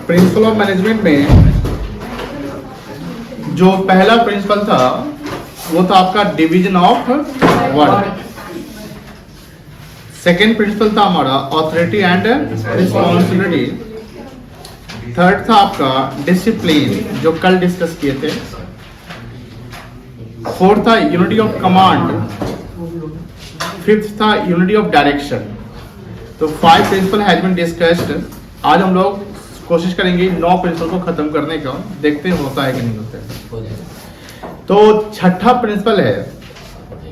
Principle of management में जो पहला प्रिंसिपल था वो था आपका division of work. Second principle था हमारा ऑथोरिटी एंड रिस्पॉन्सिबिलिटी। थर्ड था आपका डिसिप्लिन जो कल डिस्कस किए थे। फोर्थ था यूनिटी ऑफ कमांड। फिफ्थ था यूनिटी ऑफ डायरेक्शन। तो 5 प्रिंसिपल हैज बीन डिस्कस्ड। आज हम लोग कोशिश करेंगे 9 प्रिंसिपल को खत्म करने का, देखते हैं होता है कि नहीं होता है। तो छठा प्रिंसिपल है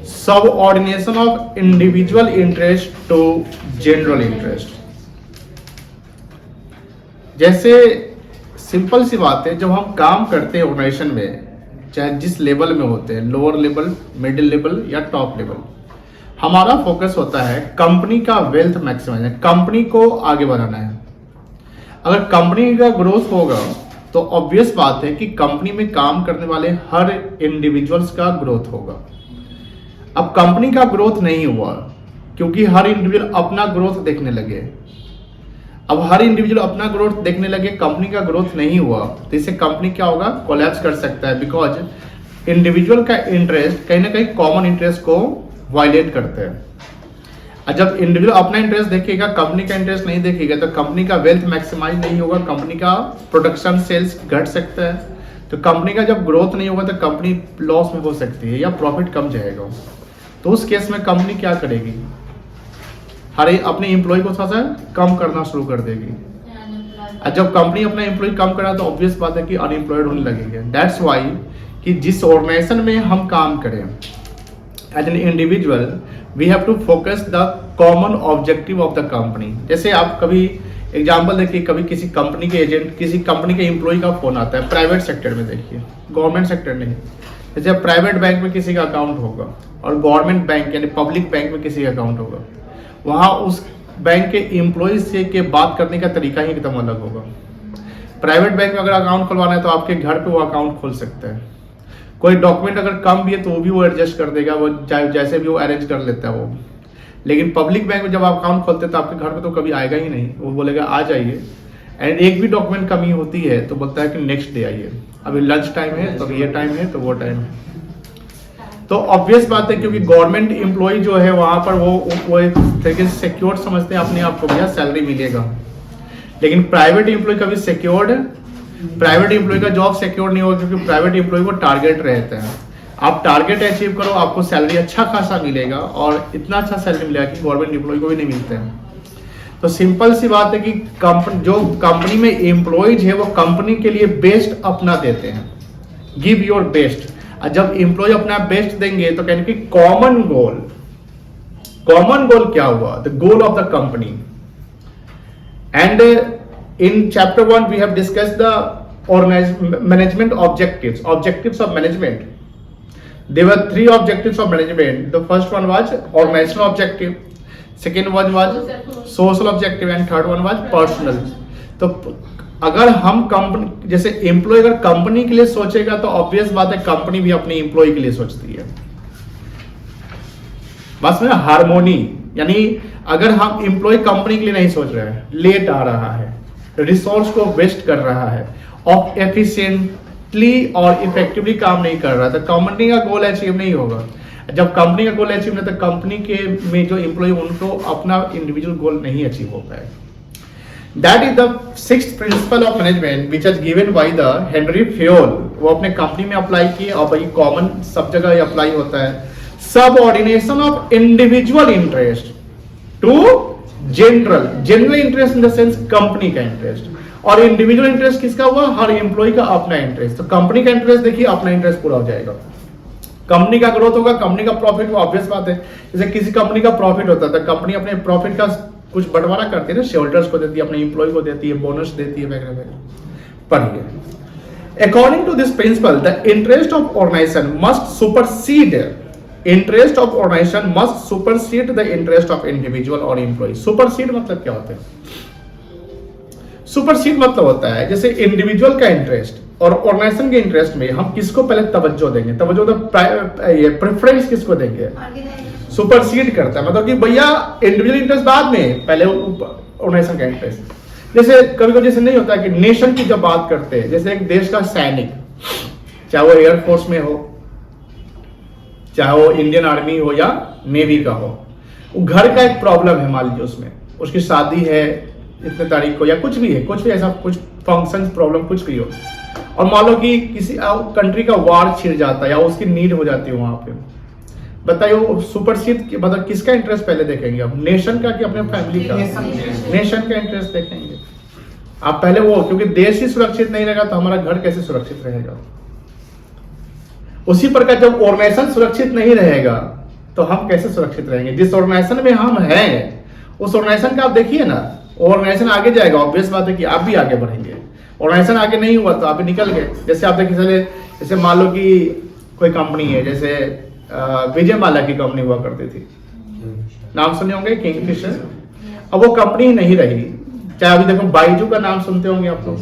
subordination of individual interest to general interest. जैसे सिंपल सी बात है, जब हम काम करते हैं ऑर्गेनाइजेशन में, चाहे जिस लेवल में होते हैं, लोअर लेवल, मिडिल लेवल या टॉप लेवल, हमारा फोकस होता है कंपनी का वेल्थ मैक्सिमाइज, कंपनी को आगे बढ़ाना है। अगर कंपनी का ग्रोथ होगा तो ऑब्वियस बात है कि कंपनी में काम करने वाले हर इंडिविजुअल्स का ग्रोथ होगा। अब कंपनी का ग्रोथ नहीं हुआ क्योंकि हर इंडिविजुअल अपना ग्रोथ देखने लगे। अब हर इंडिविजुअल अपना ग्रोथ देखने लगे, कंपनी का ग्रोथ नहीं हुआ, तो इससे कंपनी क्या होगा, कोलैप्स कर सकता है। बिकॉज इंडिविजुअल का इंटरेस्ट कहीं ना कहीं कॉमन इंटरेस्ट को वायलेट करते हैं। जब इंडिविजुअल अपना इंटरेस्ट देखेगा, कंपनी का इंटरेस्ट नहीं देखेगा, तो कंपनी का वेल्थ मैक्सिमाइज नहीं होगा, कंपनी का प्रोडक्शन सेल्स घट सकता है। तो कंपनी का जब ग्रोथ नहीं होगा तो कंपनी लॉस में हो सकती है या प्रॉफिट कम जाएगा। तो उस केस में कंपनी क्या करेगी, हर अपने एम्प्लॉय को थोड़ा सा कम करना शुरू कर देगी। और जब कंपनी अपना एम्प्लॉय कम करा तो ऑब्वियस बात है कि अनएम्प्लॉयड होने लगेंगे। दैट्स वाई कि जिस ऑर्गेनाइजेशन में हम काम करें as an individual, we have to focus the common objective of the company. जैसे आप कभी एग्जांपल देखिए, कभी किसी कंपनी के एजेंट, किसी कंपनी के एम्प्लॉय का फोन आता है, प्राइवेट सेक्टर में देखिए, गवर्नमेंट सेक्टर नहीं। जैसे प्राइवेट बैंक में किसी का अकाउंट होगा और गवर्नमेंट बैंक यानी पब्लिक बैंक में किसी का अकाउंट होगा, वहाँ उस बैंक के एम्प्लॉय से के बात करने का तरीका ही एकदम अलग होगा। प्राइवेट बैंक में अगर अकाउंट खुलवाना है तो आपके घर पे वो अकाउंट खोल सकता है। कोई डॉक्यूमेंट अगर कम भी है तो वो भी वो एडजस्ट कर देगा, वो जैसे भी वो अरेंज कर लेता है वो। लेकिन पब्लिक बैंक में जब आप अकाउंट खोलते हैं तो आपके घर पे तो कभी आएगा ही नहीं, वो बोलेगा आ जाइए। एंड एक भी डॉक्यूमेंट कमी होती है तो बोलता है कि नेक्स्ट डे आइए, अभी लंच टाइम है, तो अभी ये टाइम है, तो वो टाइम है। तो ऑब्वियस बात है क्योंकि गवर्नमेंट एम्प्लॉय जो है वहां पर वो एक तरीके से सिक्योर समझते हैं अपने आप को, भैया सैलरी मिलेगा। लेकिन प्राइवेट एम्प्लॉय कभी सिक्योर्ड, प्राइवेट एम्प्लॉय का जॉब सिक्योर नहीं होगा क्योंकि प्राइवेट एम्प्लॉय को टारगेट रहता है। आप टारगेट अचीव करो, आपको सैलरी अच्छा खासा मिलेगा और इतना अच्छा सैलरी मिलेगा कि गवर्नमेंट एम्प्लॉय को भी नहीं मिलता है। तो सिंपल सी बात है कि जो कंपनी में एम्प्लॉयज है वो कंपनी के लिए बेस्ट अपना देते हैं, गिव योर बेस्ट। और जब एम्प्लॉय अपना बेस्ट देंगे तो कहने की कॉमन गोल क्या हुआ, the goal of the company. And in chapter 1 we have discussed the management objectives of management. There were 3 objectives of management. The first one was organizational objective, second one was social objective and third one was personal. तो अगर हम company जैसे employ अगर company के लिए सोचेगा तो obvious बात है कंपनी भी अपने एम्प्लॉय के लिए सोचती है। बस में हार्मोनी, यानी अगर हम एम्प्लॉय कंपनी के लिए नहीं सोच रहे हैं, लेट आ रहा है, रिसोर्स को वेस्ट कर रहा है और एफिशिएंटली और इफेक्टिवली काम नहीं कर रहा, तो कंपनी का गोल अचीव नहीं होगा। जब कंपनी का गोल अचीव नहीं तो कंपनी के में जो एम्प्लॉय उनको अपना इंडिविजुअल गोल नहीं अचीव हो पाएगा। That is the 6th principle of management which is given by the Henry Fayol. वो अपने कंपनी में अप्लाई किए और भाई कॉमन सब जगह अप्लाई होता है। Subordination of individual interest to general interest in the sense company का इंटरेस्ट, और इंडिविजुअल इंटरेस्ट किसका हुआ, हर एम्प्लॉय का अपना इंटरेस्ट। तो कंपनी का इंटरेस्ट देखिए अपना इंटरेस्ट पूरा हो जाएगा, कंपनी का ग्रोथ होगा, कंपनी का प्रॉफिट, ऑब्वियस बात है। जैसे किसी कंपनी का प्रॉफिट होता है तो कंपनी अपने प्रॉफिट का कुछ बंटवारा करती है ना, शेयर होल्डर्स को देती है, अपने एम्प्लॉय को देती है, बोनस देती है वगैरह वगैरह। पढ़िए, according to this principle the interest of organisation must supersede interest of organisation must supersede the interest of individual और एम्प्लॉय। सुपरसीड मतलब क्या होता है, सुपरसीड मतलब होता है जैसे इंडिविजुअल का इंटरेस्ट और ऑर्गेनाइजेशन के इंटरेस्ट में हम किसको पहले तवज्जो देंगे, तवज्जो प्रेफरेंस किसको देंगे, सुपरसीड करता है, मतलब कि भैया इंडिविजुअल इंटरेस्ट बाद में, पहले ऑर्गेनाइजेशन का इंटरेस्ट। जैसे कभी कभी जैसे नहीं होता कि नेशन की जब बात करते हैं, जैसे एक देश का सैनिक, चाहे वो एयरफोर्स में हो, चाहे वो इंडियन आर्मी हो या नेवी का हो, वो घर का एक प्रॉब्लम है, मान लीजिए उसमें उसकी शादी है इतने तारीख को या कुछ भी है, कुछ भी ऐसा कुछ फंक्शन प्रॉब्लम कुछ भी हो, और मान लो कि किसी कंट्री का वार छिड़ जाता है या उसकी नीड हो जाती है वहां पे, बताइए वो सुपरसीड मतलब किसका इंटरेस्ट पहले देखेंगे आप, नेशन का कि अपने फैमिली का? नेशन का इंटरेस्ट देखेंगे आप पहले वो, क्योंकि देश ही सुरक्षित नहीं रहेगा तो हमारा घर कैसे सुरक्षित रहेगा। उसी प्रकार जब ऑर्गेनाइजेशन सुरक्षित नहीं रहेगा तो हम कैसे सुरक्षित रहेंगे। जिस ऑर्गेनाइजेशन में हम हैं उस ऑर्गेनाइजेशन का आप देखिए ना, ऑर्गेनाइजेशन आगे जाएगा, ऑब्वियस बात है कि आप भी आगे बढ़ेंगे। ऑर्गेनाइजेशन आगे नहीं हुआ तो आप भी निकल गए। जैसे आप देखिए, जैसे मान लो कि कोई कंपनी है, जैसे विजय माल्या की कंपनी हुआ करती थी, नाम सुने होंगे, किंगफिशर। अब वो कंपनी नहीं रही। चाहे अभी देखो बाइजू का नाम सुनते होंगे आप लोग।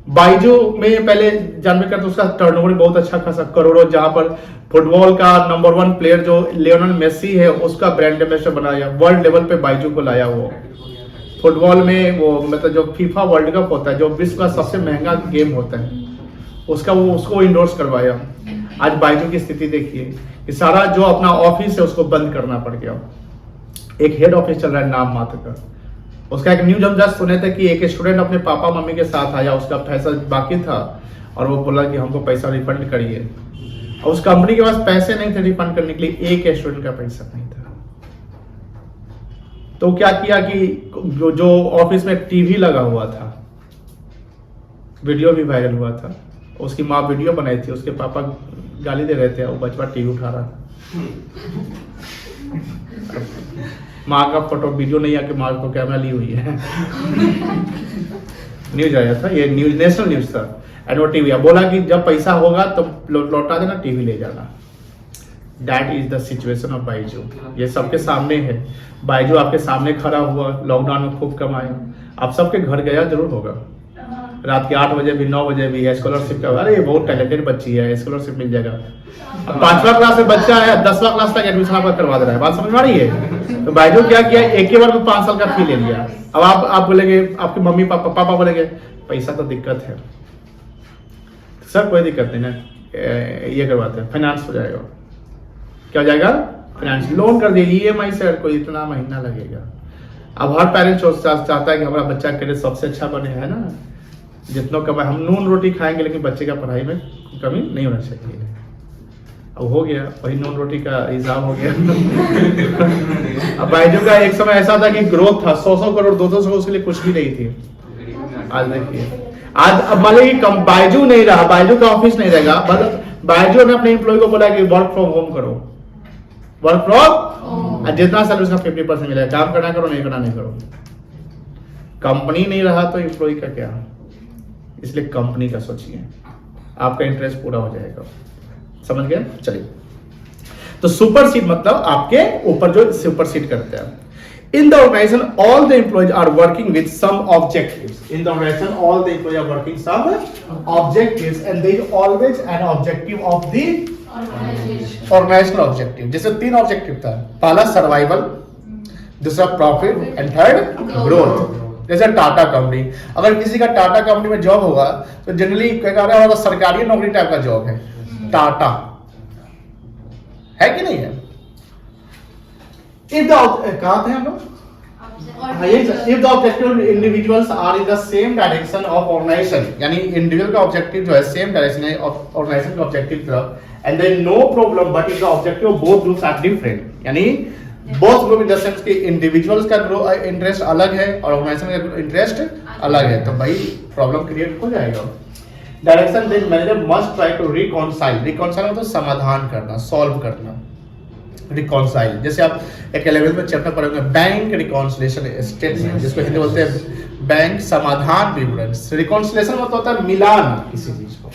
बाइजू में पहले जानवे करते उसका टर्नओवर बहुत अच्छा खासा करोड़ों, जहां पर फुटबॉल का नंबर 1 प्लेयर जो लियोनेल मेसी है उसका ब्रांड एम्बेसडर बनाया, वर्ल्ड लेवल पे बाइजू को लाया। वो फुटबॉल में वो मतलब जो फीफा वर्ल्ड कप होता है, जो विश्व का सबसे महंगा गेम होता है, उसका वो उसको इंडोर्स करवाया। आज बाइजू की स्थिति देखिए कि सारा जो अपना ऑफिस है उसको बंद करना पड़ गया। एक हेड ऑफिस चल रहा है नाम मात्र का। उसका एक न्यूज हम जस्ट सुने थे कि एक स्टूडेंट अपने पापा मम्मी के साथ आया, उसका पैसा बाकी था और वो बोला कि हमको पैसा रिफंड करिए, और उस कंपनी के पास पैसे नहीं थे रिफंड करने के लिए, एक स्टूडेंट का पैसा नहीं था। तो क्या किया कि जो ऑफिस में टीवी लगा हुआ था, वीडियो भी वायरल हुआ था, उसकी माँ वीडियो बनाई थी, उसके पापा गाली दे रहे थे, वो बचपा टीवी उठा रहा था। माँ का फोटो वीडियो नहीं आके माँ को कैमरा ली हुई है। न्यूज आया था, ये न्यूज नेशनल न्यूज था, एंड वो टीवी बोला कि जब पैसा होगा तो लौटा देना, टीवी ले जाना। That is the situation of Byju. ये सबके सामने है। बाइजू आपके सामने खड़ा हुआ, लॉकडाउन में खूब कमाया। आप सबके घर गया जरूर होगा, रात के 8 बजे भी 9 बजे भी स्कॉलरशिप का, अरे बहुत टैलेंटेड बच्ची है, स्कॉलरशिप मिल जाएगा। अब 5वां क्लास में बच्चा है, 10वां क्लास तक एडमिशन आपका करवा दे रहा है। बात समझ में आ रही है? तो बाइजू क्या किया, एक ही बार में 5 साल का फी ले लिया। अब आप बोलेंगे, आपके मम्मी पापा बोलेंगे पैसा तो दिक्कत है सर, कोई दिक्कत नहीं ना, ये करवाते हैं, फाइनेंस हो जाएगा। क्या हो जाएगा? फाइनेंस, लोन कर दिए EMI से, कोई इतना महीना लगेगा। अब हर पेरेंट्स चाहता है कि हमारा बच्चा के लिए सबसे अच्छा बने, है ना, जितना कमाए। हम नून रोटी खाएंगे लेकिन बच्चे का पढ़ाई में कमी नहीं होना चाहिए। अब हो गया वही नून रोटी का हिसाब हो गया। अब बाइजू का एक समय ऐसा था कि ग्रोथ था, 100 करोड़ 200 उसके लिए कुछ भी नहीं थी। आज देखिए, आज अब मान लीजिए कि बाइजू नहीं रहा, बाइजू का ऑफिस नहीं रहेगा, बाइजू ने अपने एम्प्लॉय को बोला कि वर्क फ्रॉम होम करो, वर्क फ्रॉम, जितना सैलरी उसका 50% मिलेगा, काम करना करो, नहीं करना नहीं करो। कंपनी नहीं रहा तो एम्प्लॉय का क्या, इसलिए कंपनी का सोचिए, आपका इंटरेस्ट पूरा हो जाएगा। समझ गए? चलिए, तो सुपरसीड मतलब आपके ऊपर जो सुपरसीड करते हैं। In the organization, all the employees are working with some objectives. In the organization, all the employees are working some objectives, and there is always an objective of the organizational objective. जैसे 3 objective था, पहला survival, दूसरा profit and third growth. जैसे Tata company, अगर किसी का Tata company में job होगा तो जनरली क्या होगा, सरकारी नौकरी टाइप का जॉब है। टाटा है कि नहीं है? कहा थे हम लोग, if the objective individuals are in the same direction of organization, यानी इंडिविजुअल का ऑब्जेक्टिव जो है सेम डायरेक्शन है ऑर्गेनाइजेशन का ऑब्जेक्टिव तरफ, and there no problem, but if the objective of both groups are different, यानी both group in the sense कि individuals का इंटरेस्ट अलग है और ऑर्गेनाइजेशन का इंटरेस्ट अलग है, तो भाई प्रॉब्लम क्रिएट हो जाएगा। Direction then manager must try to reconcile मतलब समाधान करना, सॉल्व करना, रिकॉन्साइल। जैसे आप एक 11th में चैप्टर पढ़ोगे बैंक रिकॉन्सिलेशन स्टेटमेंट, जिसको हिंदी बोलते हैं बैंक समाधान विवरण। रिकॉन्सिलेशन मतलब होता है मिलान किसी चीज को,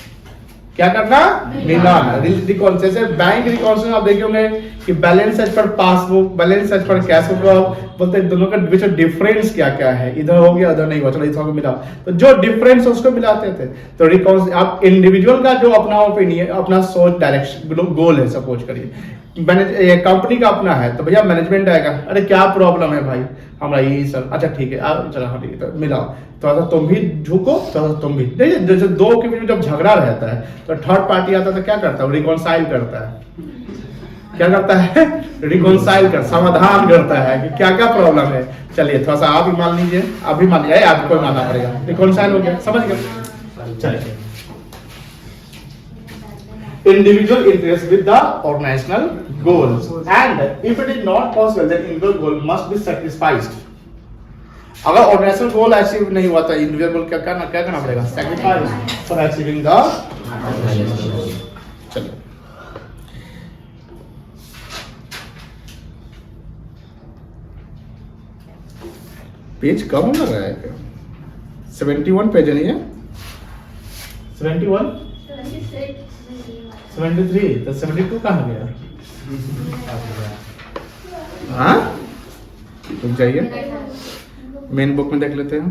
क्या करना, मिलाना। रिकॉन जैसे बैंक रिकॉन्सिलिएशन आप देखे होंगे कि balance as per passbook, balance as per cash flow, बोलते हैं दोनों का बीच में डिफरेंस क्या क्या है, इधर हो गया उधर नहीं हुआ, चलो इधर को मिलाओ, तो जो डिफरेंस उसको मिलाते थे। तो रिकॉन आप इंडिविजुअल का जो अपना ओपिनियन, अपना सोच, डायरेक्शन, गोल है, सपोज करिए कंपनी का अपना है, तो भैया मैनेजमेंट आएगा, अरे क्या प्रॉब्लम है भाई हमारा ये सर, अच्छा ठीक है चलो हाँ ठीक है, तो मिलाओ, थोड़ा सा तुम भी झुको, थोड़ा सा तुम भी। देखिए जैसे दो के बीच में जब झगड़ा रहता है तो थर्ड पार्टी आता है तो क्या करता है, रिकॉन्साइल करता है। क्या करता है, रिकॉन्साइल कर, समाधान करता है कि क्या क्या प्रॉब्लम है, चलिए थोड़ा सा आप भी मान लीजिए, आप भी मान लीजिए, आपको मानना पड़ेगा, रिकॉन्साइल हो गया, समझ गए। चलिए individual interest with the organizational goals, and if it is not possible then individual goal must be sacrificed. अगर ऑर्गेनाइजेशनल गोल अचीव नहीं हुआ तो इंडिविजुअल गोल क्या करना पड़ेगा, sacrifice for achieving the organizational goal. चलिए पेज कम लग रहा है क्या, 71 पेज नहीं है, 71 73, तो 72 कहाँ गया? हाँ रुक जाइए, मेन बुक में देख लेते हैं।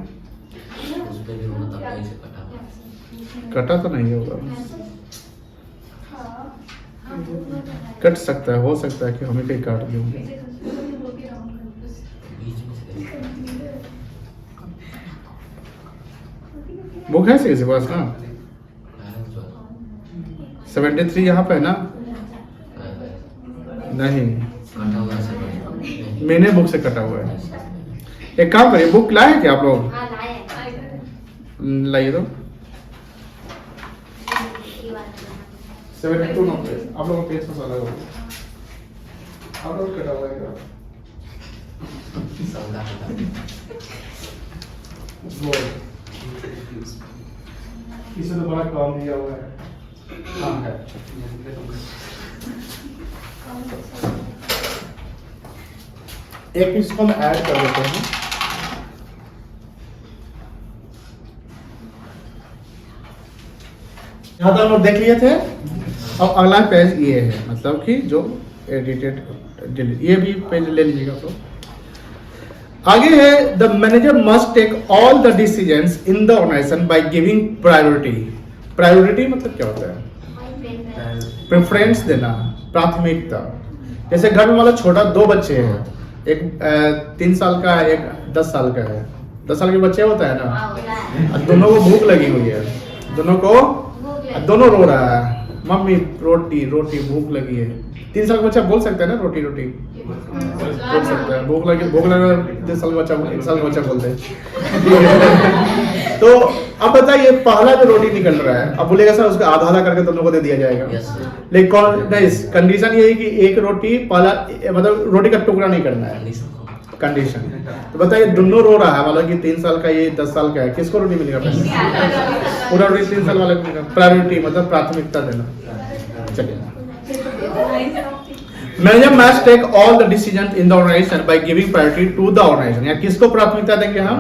कटा तो नहीं होगा, कट सकता है, हो सकता है कि हमें कहीं काट दिए होंगे। बुक है किसी पास ना, 73 यहाँ पे है ना, नहीं मैंने बुक से कटा हुआ है। एक काम करिए, बुक लाए क्या आप लोग, लाइए तो 72 नो पेज, आप लोगों को पेज का अलग होगा, आप लोग कटा हुआ है क्या, इसे तो बड़ा काम दिया हुआ है। हाँ है, एक इसको हम ऐड कर देते हैं। यहाँ तो हम लोग देख लिए थे, अब अगला पेज ये है, मतलब कि जो एडिटेड, ये भी पेज ले लीजिएगा। तो आगे है, the manager must take all the decisions in the organisation by giving priority. Priority मतलब क्या होता है, प्रेफरेंस देना, प्राथमिकता। जैसे घर में मतलब छोटा दो बच्चे हैं, एक 3 साल का है, एक 10 साल का है। 10 साल के बच्चे होता है ना, दोनों को भूख लगी हुई है, दोनों रो रहा है, मम्मी रोटी रोटी भूख लगी है। 3 साल का बच्चा बोल सकता है ना रोटी रोटी, बोल सकता है, भूख लगे 10 साल का बच्चा, 1 साल का बच्चा बोलते हैं। तो अब बताइए, पहला जो रोटी निकल रहा है, अब बोलेगा सर उसका आधा आधा करके दोनों को दे दिया जाएगा, लेकिन कंडीशन ये है कि एक रोटी पहला, मतलब रोटी का टुकड़ा नहीं करना है, कंडीशन। तो बताइए दोनों रो रहा है, मतलब कि 3 साल का ये 10 साल का है, किसको रोटी मिलेगा पहले, पूरा रोटी 3 साल वाले को मिलेगा। प्रायोरिटी मतलब प्राथमिकता देना। चलिए, manager must take all the decision in the organisation by giving priority to the organisation. या किसको प्राथमिकता देंगे हम,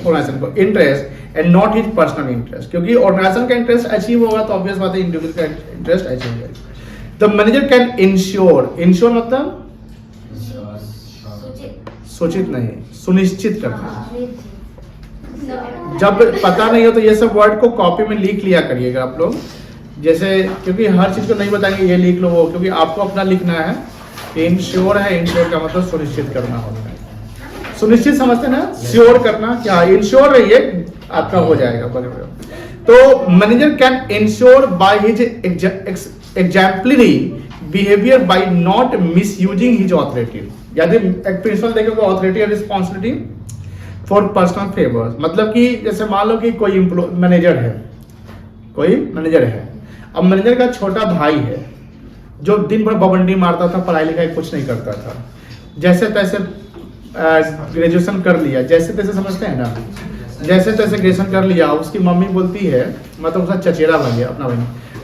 ऑर्गेनाइजेशन को, interest and not his personal interest, क्योंकि ऑर्गेनाइजेशन का इंटरेस्ट अचीव होगा तो ऑब्वियस बात है इंडिविजुअल का इंटरेस्ट अचीव होगा। The manager can ensure, ensure मतलब सूचित नहीं, सुनिश्चित करना। जब पता नहीं हो तो ये सब वर्ड को कॉपी में लिख लिया करिएगा आप लोग, जैसे, क्योंकि हर चीज को नहीं बताएंगे ये लिख लो वो, क्योंकि आपको अपना लिखना है। इंश्योर है, इंश्योर का मतलब सुनिश्चित करना होता है। सुनिश्चित समझते ना, श्योर करना, क्या इंश्योर रहिए आपका हो जाएगा बराबर। तो manager can ensure by his exemplary behaviour by not misusing his authority. यदि एक प्रिंसिपल देखोगे, ऑथोरिटी और रिस्पॉन्सिबिलिटी फॉर पर्सनल फेवर्स, मतलब कि जैसे मान लो कि कोई मैनेजर है, कोई मैनेजर है, अब मैनेजर का छोटा भाई है जो दिन भर बबंडी मारता था, पढ़ाई लिखाई कुछ नहीं करता था, जैसे तैसे ग्रेजुएशन कर लिया, जैसे तैसे समझते हैं ना, जैसे तैसे ग्रेजुएशन कर लिया। उसकी मम्मी बोलती है, मतलब उसका चचेरा भाई है अपना भाई,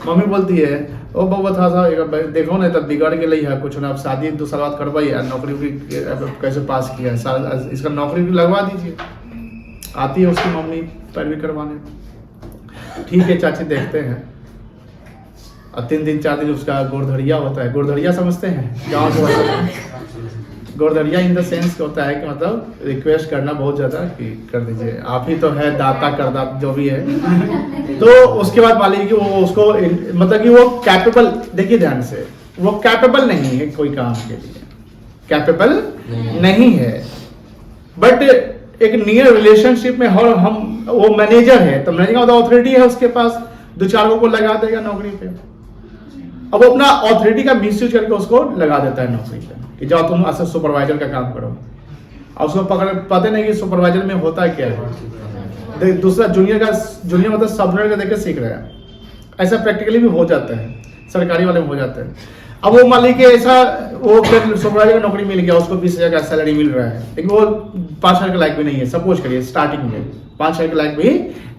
मम्मी बोलती है ओ बउआ था देखो ना तब बिगड़ के लिए है कुछ ना, अब शादी 2 साल बाद करवाई है, नौकरी कैसे पास किया है, इसका नौकरी भी लगवा दीजिए। आती है उसकी मम्मी पैरवी करवाने, ठीक है चाची देखते हैं, और 3 दिन 4 दिन उसका गोरधड़िया होता है। गोरधड़िया समझते हैं गाँव के भाषा में? गोरधड़िया इन द सेंस होता है कि मतलब रिक्वेस्ट करना बहुत ज़्यादा कि कर दीजिए, आप ही तो है दाता करदा जो भी है। तो उसके बाद मान लीजिए कि वो उसको मतलब कि वो कैपेबल, देखिए ध्यान से, वो कैपेबल नहीं है कोई काम के लिए, कैपेबल नहीं है। बट एक नियर रिलेशनशिप में हम वो मैनेजर है, तो मैनेजर का मतलब अथॉरिटी है उसके पास, 2-4 लोगों को लगा देगा नौकरी पे। अब वो अपना अथॉरिटी का मिसयूज करके उसको लगा देता है नौकरी पे कि जाओ तुम ऐसे सुपरवाइजर का काम करो। और उसको पता नहीं कि सुपरवाइजर में होता क्या है। दूसरा जूनियर मतलब सबऑर्डिनेट का देख के सीख रहा है। ऐसा प्रैक्टिकली भी हो जाता है, सरकारी वाले में हो जाता है। अब वो मान लीजिए ऐसा वो सुपरवाइजर का नौकरी मिल गया, उसको 20,000 का सैलरी मिल रहा है, लेकिन वो 5,000 के लायक भी नहीं है। सपोज करिए स्टार्टिंग में 5,000 के लायक भी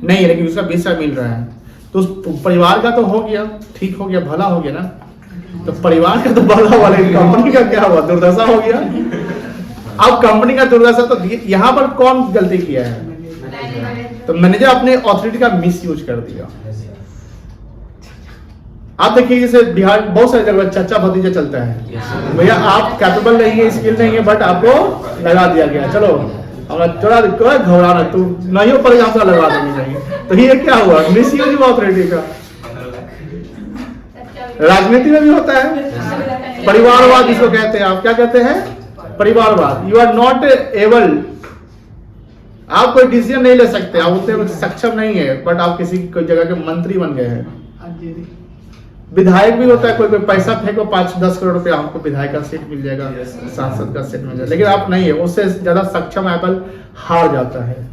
नहीं है, लेकिन उसका 20,000 मिल रहा है, तो उस परिवार का तो हो गया, ठीक हो गया, भला हो गया ना। तो परिवार का तो भला हुआ, लेकिन कंपनी का क्या हुआ, दुर्दशा हो गया। अब कंपनी का दुर्दशा, तो यहाँ पर कौन गलती किया है? तो मैनेजर अपने अथॉरिटी का मिस यूज कर दिया। आप देखिए जैसे बिहार बहुत सारे जगह चाचा भतीजा चलता है, भैया आप कैपेबल नहीं है, स्किल नहीं है, बट आपको लगा दिया गया, चलो थोड़ा घबराना, तू नहीं हो पर यहाँ लगा देनी चाहिए। तो ये क्या हुआ, मिस यूज हुआ अथॉरिटी का। राजनीति में भी होता है परिवारवाद, जिसको कहते हैं, आप क्या कहते हैं, परिवारवाद। यू आर नॉट एबल, आप कोई डिसीजन नहीं ले सकते, आप उतने सक्षम नहीं है, बट आप किसी कोई जगह के मंत्री बन गए हैं। विधायक भी होता है, कोई पैसा फेंको 5-10 करोड़ रुपया, आपको विधायक का सीट मिल जाएगा, सांसद का सीट मिल जाएगा, लेकिन आप नहीं है, उससे ज्यादा सक्षम एबल हार जाता है।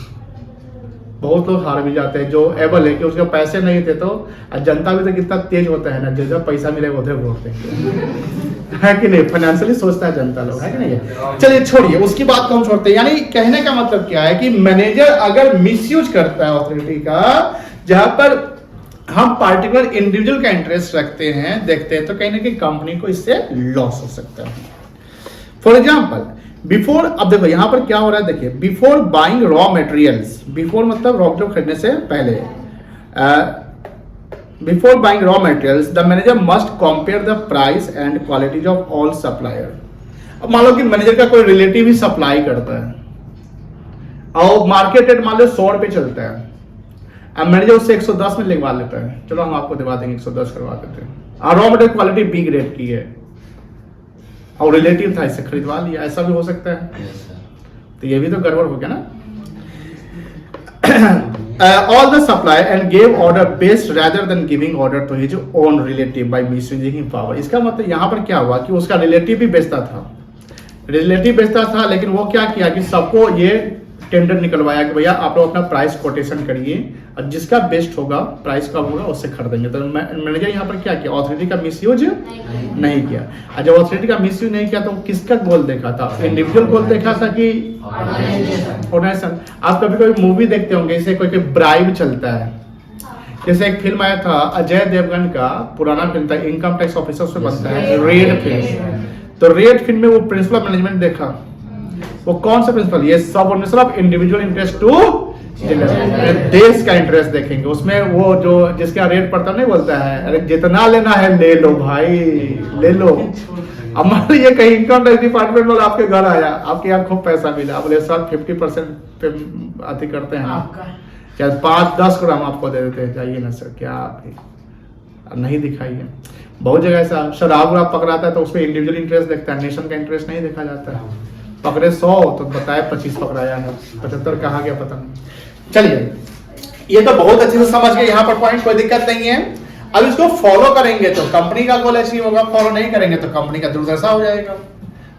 बहुत लोग हार भी जाते हैं जो एबल है, कि उसके पैसे नहीं थे। तो जनता भी तो कितना तेज होता है ना, जैसा पैसा मिलेगा उधर वोट देंगे, है कि नहीं? फाइनेंशियली सोचता है जनता लोग, है कि नहीं? चलिए छोड़िए, उसकी बात को हम छोड़ते हैं। यानी कहने का मतलब क्या है कि मैनेजर अगर मिसयूज करता है अथॉरिटी का, जहां पर हम पार्टिकुलर इंडिविजुअल का इंटरेस्ट रखते हैं, देखते हैं, तो कहीं ना कहीं कंपनी को इससे लॉस हो सकता है। फॉर एग्जाम्पल बिफोर, अब देखो यहां पर क्या हो रहा है, देखिए before buying raw materials, before मतलब रॉ मटेरियल खरीदने से पहले, before buying raw materials the manager must compare the price and qualities of all supplier. अब मान लो कि मैनेजर का कोई रिलेटिव ही सप्लाई करता है और मार्केट रेट मान लो 100 रुपये चलता है, अब मैनेजर उससे 110 में लिखवा लेता है, चलो हम आपको दिवा देंगे 110 करवा देते हैं, और raw material quality B grade की है और रिलेटिव था, इससे खरीदवा लिया, ऐसा भी हो सकता है। तो ये भी तो गड़बड़ हो गया ना। All the supply and gave order based rather than giving order to his own relative by misusing power। इसका मतलब यहाँ पर क्या हुआ कि उसका रिलेटिव भी बेचता था, लेकिन वो क्या किया कि सबको ये टेंडर निकलवाया कि भैया आप लोग अपना प्राइस कोटेशन करिए और जिसका बेस्ट होगा, प्राइस कम होगा, उससे खरीदेंगे। तो मैनेजर यहाँ पर क्या किया, अथॉरिटी का मिसयूज नहीं किया। और जब अथॉरिटी का मिसयूज नहीं किया तो किसका गोल देखा था, इंडिविजुअल गोल देखा था कि ऑर्गेनाइजेशन। आप कभी कभी मूवी देखते होंगे, जैसे कोई ब्राइब चलता है, जैसे एक फिल्म आया था अजय देवगन का, पुराना फिल्म था, इनकम टैक्स ऑफिसर से बनता है, रेड फिल्म। तो रेड फिल्म में वो प्रिंसिपल मैनेजमेंट देखा, वो कौन सा प्रिंसिपल, ये subordination of individual interest to देश का इंटरेस्ट देखेंगे। उसमें वो जो जिसका रेट पड़ता नहीं बोलता है, अरे जितना लेना है ले लो भाई, ले लो। अब मान लीजिए कहीं इनकम टैक्स डिपार्टमेंट वाला आपके घर आया, आपके यहाँ खूब पैसा मिला, बोले सर 50% पे अति करते हैं, क्या 5-10 करोड़ हम आपको दे देते हैं, जाइए ना सर, क्या आप नहीं दिखाइए। बहुत जगह ऐसा शराब वराब पकड़ाता है तो उसमें इंडिविजुअल इंटरेस्ट देखता है, नेशन का इंटरेस्ट नहीं देखा जाता है। पकड़े 100 तो बताया 25 पकड़ाया है, 75 कहाँ गया पता नहीं। चलिए ये तो बहुत अच्छे से समझ गए यहाँ पर पॉइंट, कोई दिक्कत नहीं है। अब इसको फॉलो करेंगे तो कंपनी का गोल अचीव होगा, फॉलो नहीं करेंगे तो कंपनी का दुर्दशा हो जाएगा।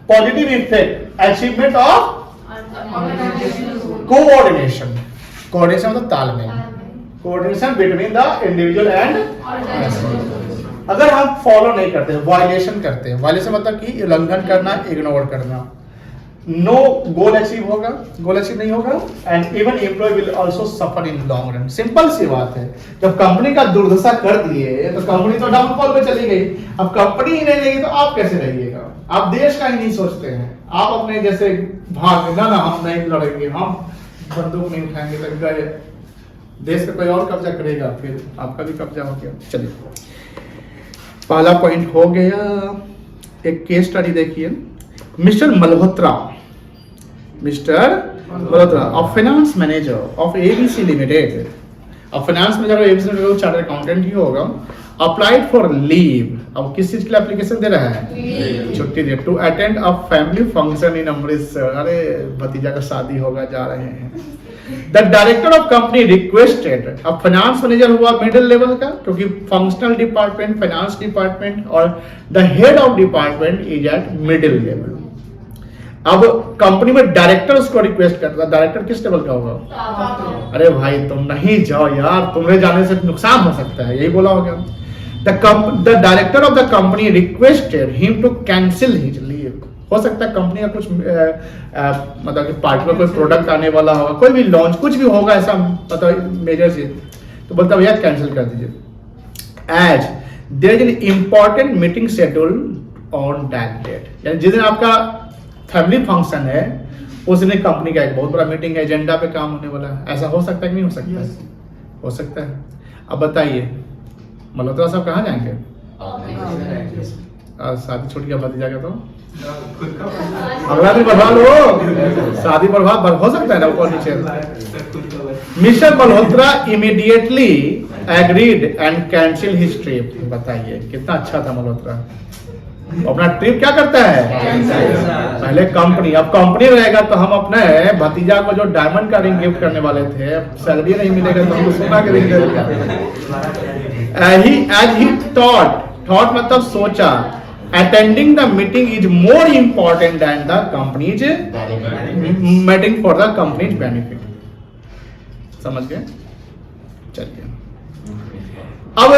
Positive effect, achievement of coordination, coordination मतलब तालमेल, coordination between the individual and. अगर हम फॉलो नहीं करते, वायलेशन करते हैं, वायलेशन मतलब कि उल्लंघन करना, इग्नोर करना, नो गोल अचीव होगा, गोल अचीव नहीं होगा, and even employ will also suffer in long run. Simple सी बात है, जब कंपनी का दुर्दशा कर दिए तो कंपनी तो डाउनफॉल पे चली गई। अब कंपनी ही नहीं रहेगी तो आप कैसे रहिएगा, आप देश का ही नहीं सोचते हैं, आप अपने जैसे भाग ना हम नहीं लड़ेंगे, हम बंदूक नहीं उठाएंगे, तो गए देश का कोई और कब्जा करेगा, फिर आपका भी कब्जा हो गया। चलिए पहला पॉइंट हो गया। एक केस स्टडी देखिए, mister Malhotra, of finance manager of ABC limited. अब finance manager ABC limited chartered accountant ही होगा। अप्लाइड फॉर लीव, अब किस चीज के लिए एप्लीकेशन दे रहा है? छुट्टी दे, to attend a family function in Amritsar. अरे भतीजा का शादी होगा, जा रहे हैं। The director of company requested, अब फाइनेंस मैनेजर हुआ मिडिल लेवल का, क्योंकि फंक्शनल डिपार्टमेंट, फाइनेंस डिपार्टमेंट और the head of department is at middle level. अब कंपनी में डायरेक्टर उसको रिक्वेस्ट करता है, डायरेक्टर किस लेवल का होगा? अरे भाई तुम नहीं जाओ यार, तुम्हें जाने से नुकसान हो सकता है, यही बोला होगा। The director of the company requested him to cancel his leave. हो सकता है कंपनी का कुछ मतलब कि पार्टी में कोई प्रोडक्ट आने वाला होगा, कोई भी लॉन्च कुछ भी होगा ऐसा, मतलब मेजर चीज, तो बोलता भैया कैंसिल कर दीजिए। As there is an important meeting schedule on that date, यानी जिस दिन आपका फैमिली फंक्शन है उस दिन कंपनी का एक बहुत बड़ा मीटिंग है, एजेंडा पे काम होने वाला है। ऐसा हो सकता है कि नहीं हो सकता है? हो सकता है। अब बताइए मल्होत्रा साहब कहाँ जाएंगे? शादी छूट गया भतीजा का, तो अगला दिन बढ़वा लो, शादी बढ़वा हो सकता है ना ऊपर नीचे। Mister Malhotra immediately agreed and cancel his trip. बताइए कितना अच्छा था मल्होत्रा, अपना ट्रिप क्या करता है? पहले कंपनी, अब कंपनी रहेगा तो हम अपने भतीजा को जो डायमंड का रिंग गिफ्ट करने वाले थे, सैलरी नहीं मिलेगा तो हमको सोना के रिंग देगा। As he thought मतलब सोचा, attending the meeting is more important than the company's meeting for the company's benefit। समझ गए? चलिए अब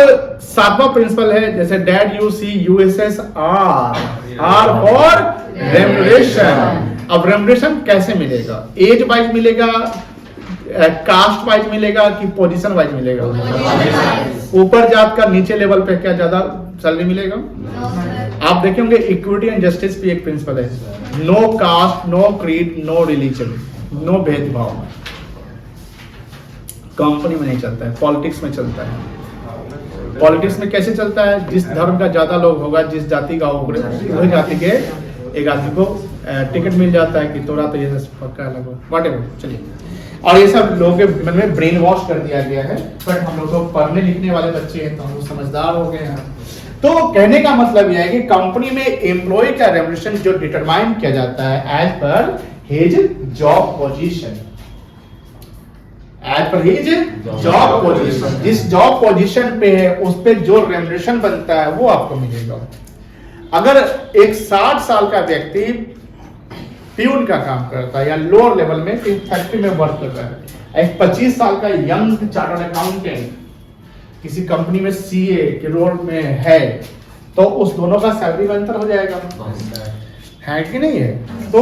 सातवां प्रिंसिपल है, जैसे dad you see USS R for remuneration. अब रेम्युनरेशन कैसे मिलेगा? एज वाइज मिलेगा, कास्ट वाइज मिलेगा कि पोजीशन वाइज मिलेगा? ऊपर जात का नीचे लेवल पे क्या ज्यादा सैलरी मिलेगा? आप देखेंगे इक्विटी एंड जस्टिस भी एक प्रिंसिपल है, no caste, no creed, no religion, no भेदभाव। कंपनी में नहीं चलता है, पॉलिटिक्स में चलता है। पॉलिटिक्स में कैसे चलता है? जिस धर्म का ज्यादा लोग होगा, जिस जाति का होगा, वही जाति के एक आदमी को टिकट मिल जाता है कि तोरा तो ये पक्का लगो, व्हाटएवर। चलिए, और ये सब लोगों के मन में ब्रेन वॉश कर दिया गया है, बट हम लोग तो पढ़ने लिखने वाले बच्चे हैं तो हम लोग समझदार हो गए हैं। तो कहने का मतलब यह है कि कंपनी में एम्प्लॉय का रेम्युनरेशन जो डिटरमाइन किया जाता है as per his job position, as per his job position. जिस जॉब पोजीशन पे है उस पे जो रेम्युनरेशन बनता है वो आपको मिलेगा। अगर एक 60 साल का व्यक्ति प्यून का काम करता है या लोअर लेवल में फैक्ट्री में वर्क कर रहा है, एक 25 साल का यंग चार्टर्ड अकाउंटेंट किसी कंपनी में सीए के रोल में है, तो उस दोनों का सैलरी में अंतर हो जाएगा, है कि नहीं है? तो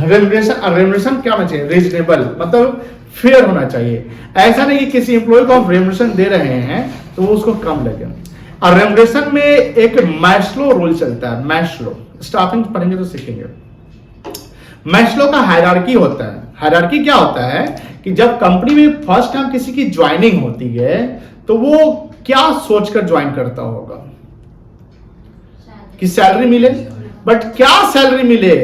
रेम्युनरेशन क्या होना चाहिए? रीजनेबल, मतलब फेयर होना चाहिए। ऐसा नहीं कि किसी एम्प्लॉय को आप रेम्युनरेशन दे रहे हैं तो उसको कम लगे। और रेम्युनरेशन में एक मैस्लो रूल चलता है, मैस्लो, स्टाफिंग पढ़ेंगे तो सीखेंगे। मैस्लो का हायरार्की होता है। हायरार्की क्या होता है कि जब कंपनी में फर्स्ट टाइम किसी की ज्वाइनिंग होती है तो वो क्या सोचकर ज्वाइन करता होगा कि सैलरी मिले, बट क्या सैलरी मिले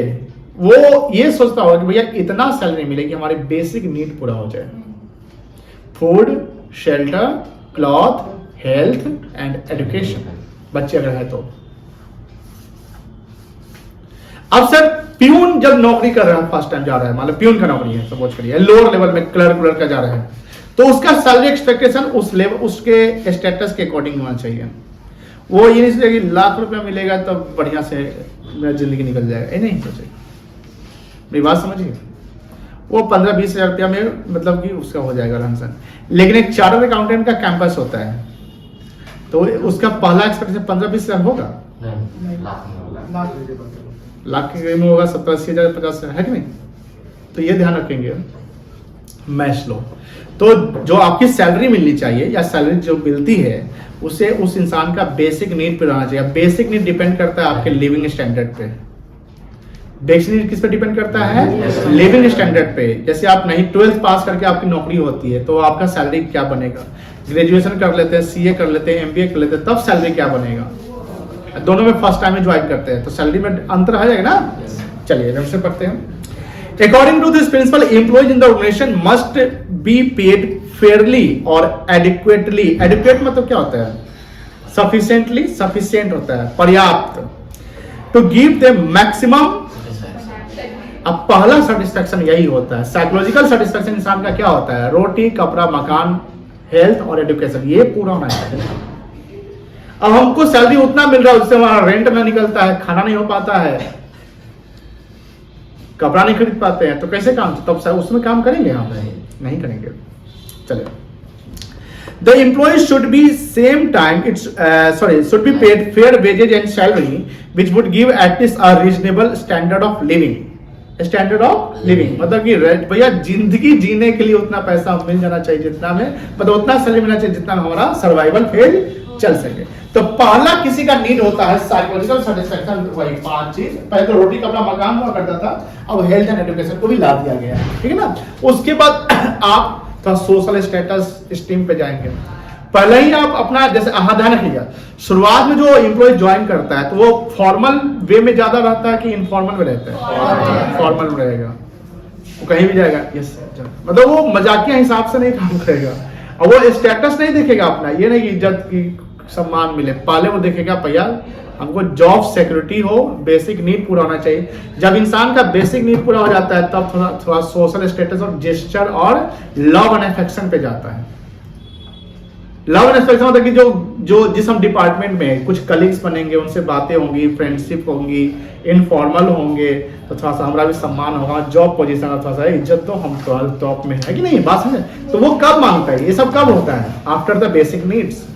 वो ये सोचता होगा कि भैया इतना सैलरी मिले कि हमारे बेसिक नीड पूरा हो जाए, food, shelter, cloth, health and education, बच्चे अगर है तो। अब सर प्यून जब नौकरी कर रहा है, फर्स्ट टाइम जा रहा है, मतलब प्यून का नौकरी है, सपोज करिए लोअर लेवल में क्लर्क का जा रहा है, तो उसका सैलरी एक्सपेक्टेशन उस लेवल, उसके स्टेटस के अकॉर्डिंग होना चाहिए। वो ये नहीं सोचेगा कि लाख रुपया मिलेगा तो बढ़िया से मेरा जिंदगी निकल जाएगा, ये नहीं सोचेगा। मेरी बात समझिए, वो 15-20 हजार रुपया में मतलब कि उसका हो जाएगा रहन। लेकिन एक चार्टर्ड अकाउंटेंट का कैंपस होता है तो उसका पहला एक्सपेक्टेशन 15-20 हजार होगा, लाख के करीब में होगा, 70-80 हजार, 50 हजार, है कि नहीं? तो ये ध्यान रखेंगे मैस्लो। तो जो आपकी सैलरी मिलनी चाहिए या सैलरी जो मिलती है उसे उस इंसान का बेसिक नीड पे रहना चाहिए। बेसिक नीड डिपेंड करता है आपके लिविंग स्टैंडर्ड पे। बेसिक नीड किस पे डिपेंड करता है? लिविंग स्टैंडर्ड पे। जैसे आप नहीं 12th पास करके आपकी नौकरी होती है तो आपका सैलरी क्या बनेगा? ग्रेजुएशन कर लेते हैं, सीए कर लेते हैं, एमबीए कर लेते हैं, तब सैलरी क्या बनेगा? दोनों में फर्स्ट टाइम में ज्वाइन करते हैं तो सैलरी में अंतर आ जाएगा ना। चलिए नोट से पढ़ते हैं। According to this principle employees in the organisation must be paid fairly और एडिक्वेटली। एडिक्वेट मतलब क्या होता है? सफिशिएंटली, सफिशिएंट होता है पर्याप्त, टू गिव द मैक्सिमम। अब पहला सेटिस्फैक्शन यही होता है। साइकोलॉजिकल सेटिस्फैक्शन इंसान का क्या होता है? रोटी, कपड़ा, मकान, हेल्थ और एजुकेशन, ये पूरा होना चाहिए। अब हमको सैलरी उतना मिल रहा है उससे हमारा रेंट में निकलता है, खाना नहीं हो पाता है, कपड़ा नहीं खरीद पाते हैं, तो कैसे काम? तब उसमें काम करेंगे हम? नहीं करेंगे। चलिए, the employee should be same time should be paid fair wages and salary which would give at least a reasonable standard of living. Standard of living मतलब कि भैया जिंदगी जीने के लिए उतना पैसा मिल जाना चाहिए जितना में, मतलब उतना सैलरी मिलना चाहिए जितना में हमारा सर्वाइवल फेज चल सके। तो पहला किसी का नीड होता है साइकोलॉजिकल सेटिस्फैक्शन, वही 5 चीज। पहले तो रोटी, कपड़ा, मकान हुआ करता था, अब हेल्थ एंड एजुकेशन को भी ला दिया गया है, ठीक है ना। उसके बाद आप थोड़ा सोशल स्टेटस स्टीम पे जाएंगे। पहले ही आप अपना जैसे ध्यान रखिएगा, शुरुआत में जो एम्प्लॉय ज्वाइन करता है तो वो फॉर्मल वे में ज्यादा रहता है कि इनफॉर्मल में रहता है? फॉर्मल में रहेगा, वो कहीं भी जाएगा यस, मतलब वो मजाकिया हिसाब से नहीं काम करेगा और वो स्टेटस नहीं देखेगा अपना, ये नहीं कि इज्जत की सम्मान मिले। पहले वो देखेगा भैया हमको जॉब सिक्योरिटी हो, बेसिक नीड पूरा होना चाहिए। जब इंसान का बेसिक नीड पूरा हो जाता है तब थोड़ा सोशल स्टेटस और जेस्चर और लव एंड अफेक्शन पे जाता है। लव एंड अफेक्शन मतलब कि जो जिस हम डिपार्टमेंट में कुछ कलीग्स बनेंगे, उनसे बातें होंगी, फ्रेंडशिप होंगी, इनफॉर्मल होंगे, तो थोड़ा सा हमारा भी सम्मान होगा, जॉब पोजीशन थोड़ा सा इज्जत तो हम टॉप में है कि नहीं, बात समझे। तो वो कब मांगता है? ये सब कब होता है? After the basic needs.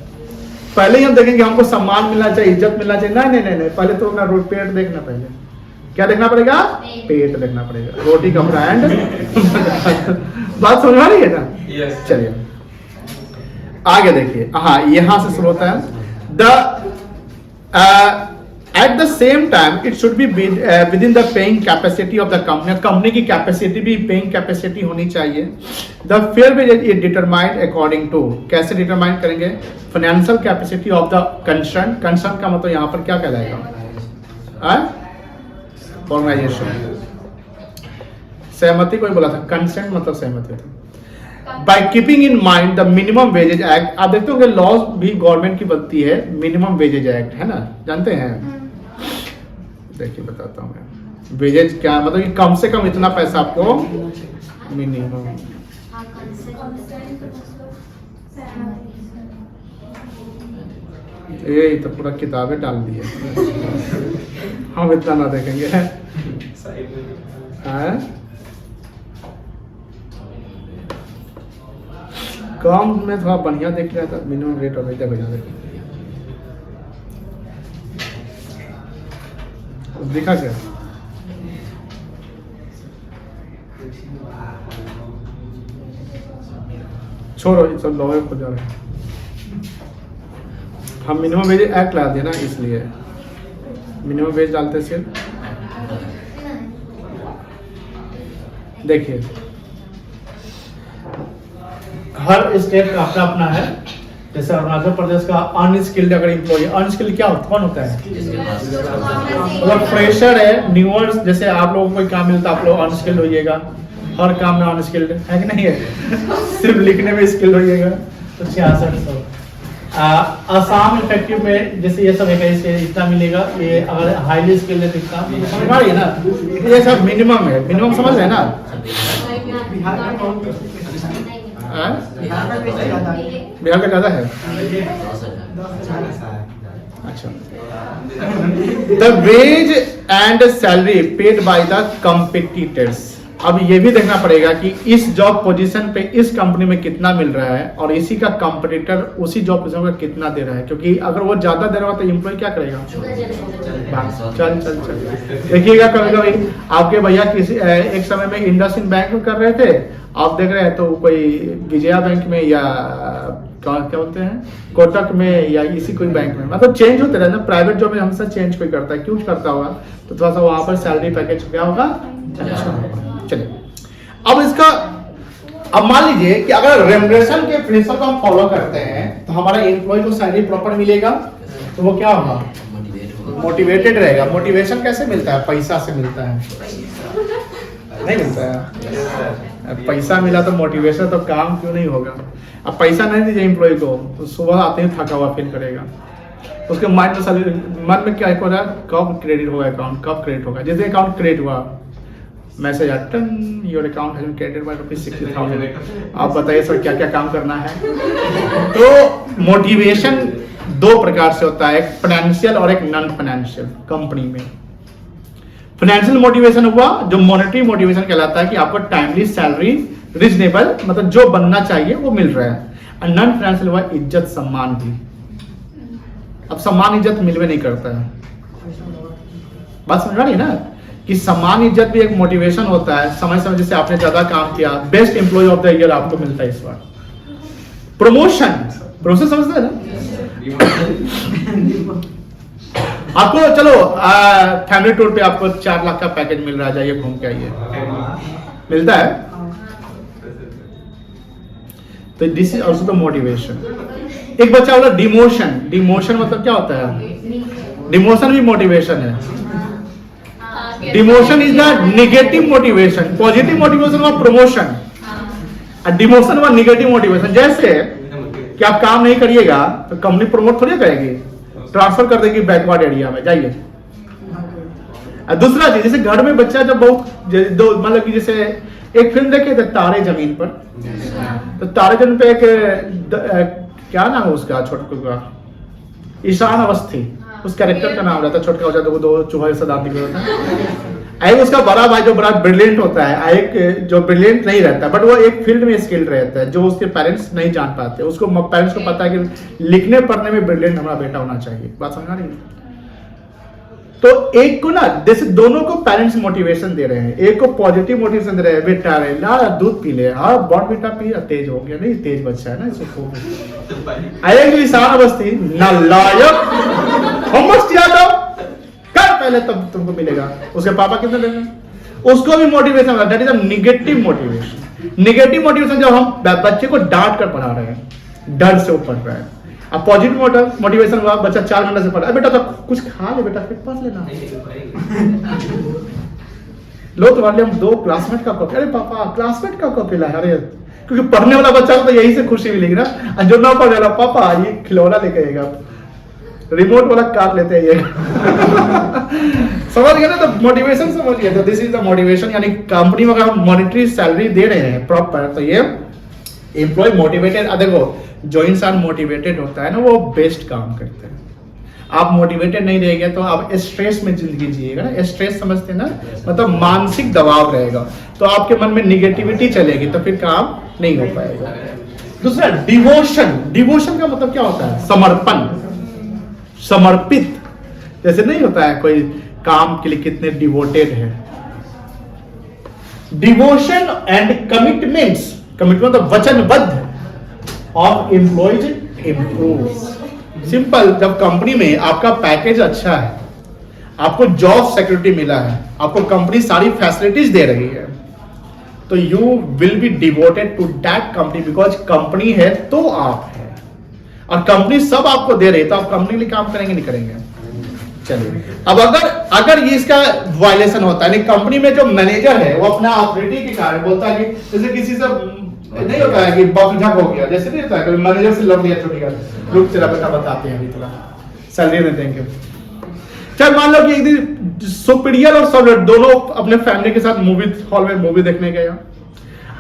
पहले ही हम देखेंगे हमको सम्मान मिलना चाहिए, इज्जत मिलना चाहिए, नहीं, पहले तो अपना पेट देखना। पहले क्या देखना पड़ेगा? पेट देखना पड़ेगा, रोटी, कपड़ा एंड बात समझ आ रही है ना? चलिए आगे देखिए। हाँ, यहां से शुरू होता है। The at the same time it should be within the paying capacity of the company. Company की कैपेसिटी भी पेइंग कैपेसिटी होनी चाहिए। The fair wage is determined according to, कैसे डिटरमाइन करेंगे? Financial capacity of the concern. Concern का मतलब यहाँ पर क्या कहलाएगा? ऑर्गेनाइजेशन। सहमति कोई बोला था, कंसेंट मतलब सहमति था। By keeping in mind the minimum wages act. आप देखते होंगे लॉज भी गवर्नमेंट की बनती है, मिनिमम वेजेज एक्ट है ना, जानते हैं? देखिए बताता हूँ मैं। वेजेज क्या मतलब कि कम से कम इतना पैसा आपको मिनिमम। ये तो पूरा किताबें डाल दी है हम इतना ना देखेंगे। कम में थोड़ा बढ़िया देख लिया था, मिनिमम रेट और देखो दिखा क्या? छोड़ो ये सब लॉयर को जा रहे हैं, हम मिनिमम वेज एक्ट ला दिया ना, इसलिए मिनिमम वेज डालते सिर्फ। देखिए हर स्टेट का अपना अपना है। जैसे अरुणाचल प्रदेश का अनस्किल्ड अगर एम्प्लॉय, अनस्किल्ड क्या कौन होता है? मतलब फ्रेशर है, न्यूअर। जैसे आप लोगों को कोई काम मिलता है आप लोग अनस्किल्ड होइएगा, हर काम में अनस्किल्ड है कि नहीं है? सिर्फ लिखने में स्किल्ड होइएगा तो 6600। आसाम इफेक्टिव में जैसे ये सब है, इतना मिलेगा। ये अगर हाईली स्किल्ड है तो इतना, समझ आ रही है ना? ये सब मिनिमम है, मिनिमम समझ रहे हैं ना? बिहार का ज्यादा है। अच्छा, the ways and salary paid by the competitors. अब ये भी देखना पड़ेगा कि इस जॉब पोजीशन पे इस कंपनी में कितना मिल रहा है और इसी का कंपटीटर उसी जॉब पोजीशन पे कितना दे रहा है, क्योंकि अगर वो ज्यादा दे रहा हो तो एम्प्लॉय क्या करेगा? चल देखिएगा कभी कभी आपके भैया किसी एक समय में इंडसइंड बैंक में कर रहे थे, आप देख रहे हैं तो कोई विजया बैंक में या क्या बोलते हैं कोटक में या इसी कोई बैंक में, मतलब चेंज होते रहते हैं। प्राइवेट जॉब में हमेशा चेंज कोई करता है, क्यों करता होगा? तो थोड़ा सा वहां पर सैलरी पैकेज क्या होगा? अच्छा होगा। चलिए अब इसका, अब मान लीजिए कि अगर रेमुनरेशन के प्रिंसिपल को हम फॉलो करते हैं तो हमारा एम्प्लॉय को सैलरी प्रॉपर मिलेगा, तो वो क्या होगा? मोटिवेटेड रहेगा। मोटिवेशन कैसे मिलता है? पैसा से मिलता है, नहीं मिलता है? पैसा मिला तो मोटिवेशन, तो काम क्यों नहीं होगा? अब पैसा नहीं दीजिए एम्प्लॉय को तो सुबह आते ही थका हुआ फील करेगा, उसके माइंड में मन में क्या हो रहा है, कब क्रेडिट होगा अकाउंट, कब क्रेडिट होगा। जैसे अकाउंट क्रेडिट हुआ, मैसेज आया, टन your account has been credited by ₹60,000। आप बताइए सर क्या क्या काम करना है? तो मोटिवेशन दो प्रकार से होता है, एक फाइनेंशियल और एक नॉन फाइनेंशियल। कंपनी में फाइनेंशियल मोटिवेशन हुआ जो मॉनेटरी मोटिवेशन कहलाता है कि आपको टाइमली सैलरी रीजनेबल, मतलब जो बनना चाहिए वो मिल रहा है। और नॉन फाइनेंशियल हुआ इज्जत सम्मान भी। अब सम्मान इज्जत मिलवे नहीं करता है, बात समझ रही ना, कि सम्मान इज्जत भी एक मोटिवेशन होता है। समय समय जैसे आपने ज्यादा काम किया, best employee of the year आपको मिलता है इस बार। प्रमोशन, प्रोसेस समझते हैं ना? आपको चलो फैमिली टूर पे आपको 4 लाख का पैकेज मिल रहा है, जाइए घूम के आइए, मिलता है। तो this is also the motivation. एक बच्चा बोला डिमोशन। डिमोशन मतलब क्या होता है? डिमोशन भी मोटिवेशन है। Demotion is the negative motivation. Positive motivation हुआ प्रमोशन, और डिमोशन हुआ नेगेटिव मोटिवेशन। जैसे कि आप काम नहीं करिएगा तो कंपनी प्रमोट थोड़ी करेगी, ट्रांसफर कर देगी बैकवर्ड एरिया में, जाइए। दूसरा चीज, जैसे घर में बच्चा जब बहुत मतलब कि जैसे एक फिल्म देखे थे तारे जमीन पर, तो तारे जमीन पे एक क्या नाम है उसका, छोटे का ईशान अवस्थी, उस कैरेक्टर का नाम रहता है। छोटा हो जाता है वो 2 चूहे से दांत निकलता है। एक उसका बड़ा भाई जो बड़ा ब्रिलियंट होता है, एक जो ब्रिलियंट नहीं रहता, बट वो एक फील्ड में स्किल्ड रहता है जो उसके पेरेंट्स नहीं जान पाते। उसको पेरेंट्स को पता है कि लिखने पढ़ने में ब्रिलियंट हमारा बेटा होना चाहिए। बात समझ रही है? तो एक को ना, जैसे दोनों को पेरेंट्स मोटिवेशन दे रहे हैं, एक को पॉजिटिव मोटिवेशन दे रहे हैं, बेटा रे ला दूध पी ले, हाँ बॉट बेटा पी, तेज हो गया, नहीं तेज बच्चा है ना, इसको आएगी ईशान अवस्थी नालायक, हम यादव कर पहले तब तुमको मिलेगा। उसके पापा कितने देंगे? उसको भी motivation, that is a negative motivation. Negative motivation जब हम बच्चे को डांट कर पढ़ा रहे हैं, डर से वो पढ़ रहा है। अब पॉजिटिव मोटिवेशन हुआ, बच्चा 4 घंटे से पढ़ा, बेटा तो कुछ खा ले बेटा, फिर पढ़ लेना। लो तुम्हारे लिए हम 2 क्लासमेट का कॉपी, अरे पापा क्लासमेट का कॉपी लाए, अरे क्योंकि पढ़ने वाला बच्चा को तो यही से खुशी मिलेगी ना। जो ना पढ़ रहा, पापा ये खिलौना लेके आएगा, रिमोट वाला कार लेते हैं ये। समझ गए ना? तो मोटिवेशन समझ गए। तो दिस इज द मोटिवेशन, यानी कंपनी में अगर हम मॉनेटरी सैलरी दे रहे हैं प्रॉपर, तो ये एम्प्लॉय मोटिवेटेड। देखो जो इंसान मोटिवेटेड होता है ना, वो बेस्ट काम करते हैं। आप मोटिवेटेड नहीं रहेंगे तो आप स्ट्रेस में जिंदगी जिएगा ना। स्ट्रेस समझते हैं ना, मतलब मानसिक दबाव रहेगा, तो आपके मन में निगेटिविटी चलेगी, तो फिर काम नहीं हो पाएगा। दूसरा डिवोशन। डिवोशन का मतलब क्या होता है? समर्पण, समर्पित। जैसे नहीं होता है कोई काम के लिए कितने डिवोटेड है। डिवोशन एंड कमिटमेंट्स, कमिटमेंट मतलब वचनबद्ध ऑफ एम्प्लॉयज इम्प्रूव। सिंपल, जब कंपनी में आपका पैकेज अच्छा है, आपको जॉब सिक्योरिटी मिला है, आपको कंपनी सारी फैसिलिटीज दे रही है, तो you will be devoted to that company, because company है तो आप है, और कंपनी सब आपको दे रही है, तो आप कंपनी के लिए काम करेंगे नहीं करेंगे? चलिए, अब अगर ये इसका वायलेशन होता है, कंपनी में जो मैनेजर है वो अपना ऑपरेटिव के कारण बोलता है कि जैसे किसी से नहीं होता है कि बकझक हो गया, जैसे नहीं होता है मैनेजर से लड़ लिया, छोटी का रुक चला बेटा बताते हैं अभी थोड़ा सैलरी देते हैं। चल मान लो कि एक दिन सुपीरियर और सबलेट दोनों अपने फैमिली के साथ मूवी हॉल में मूवी देखने गया।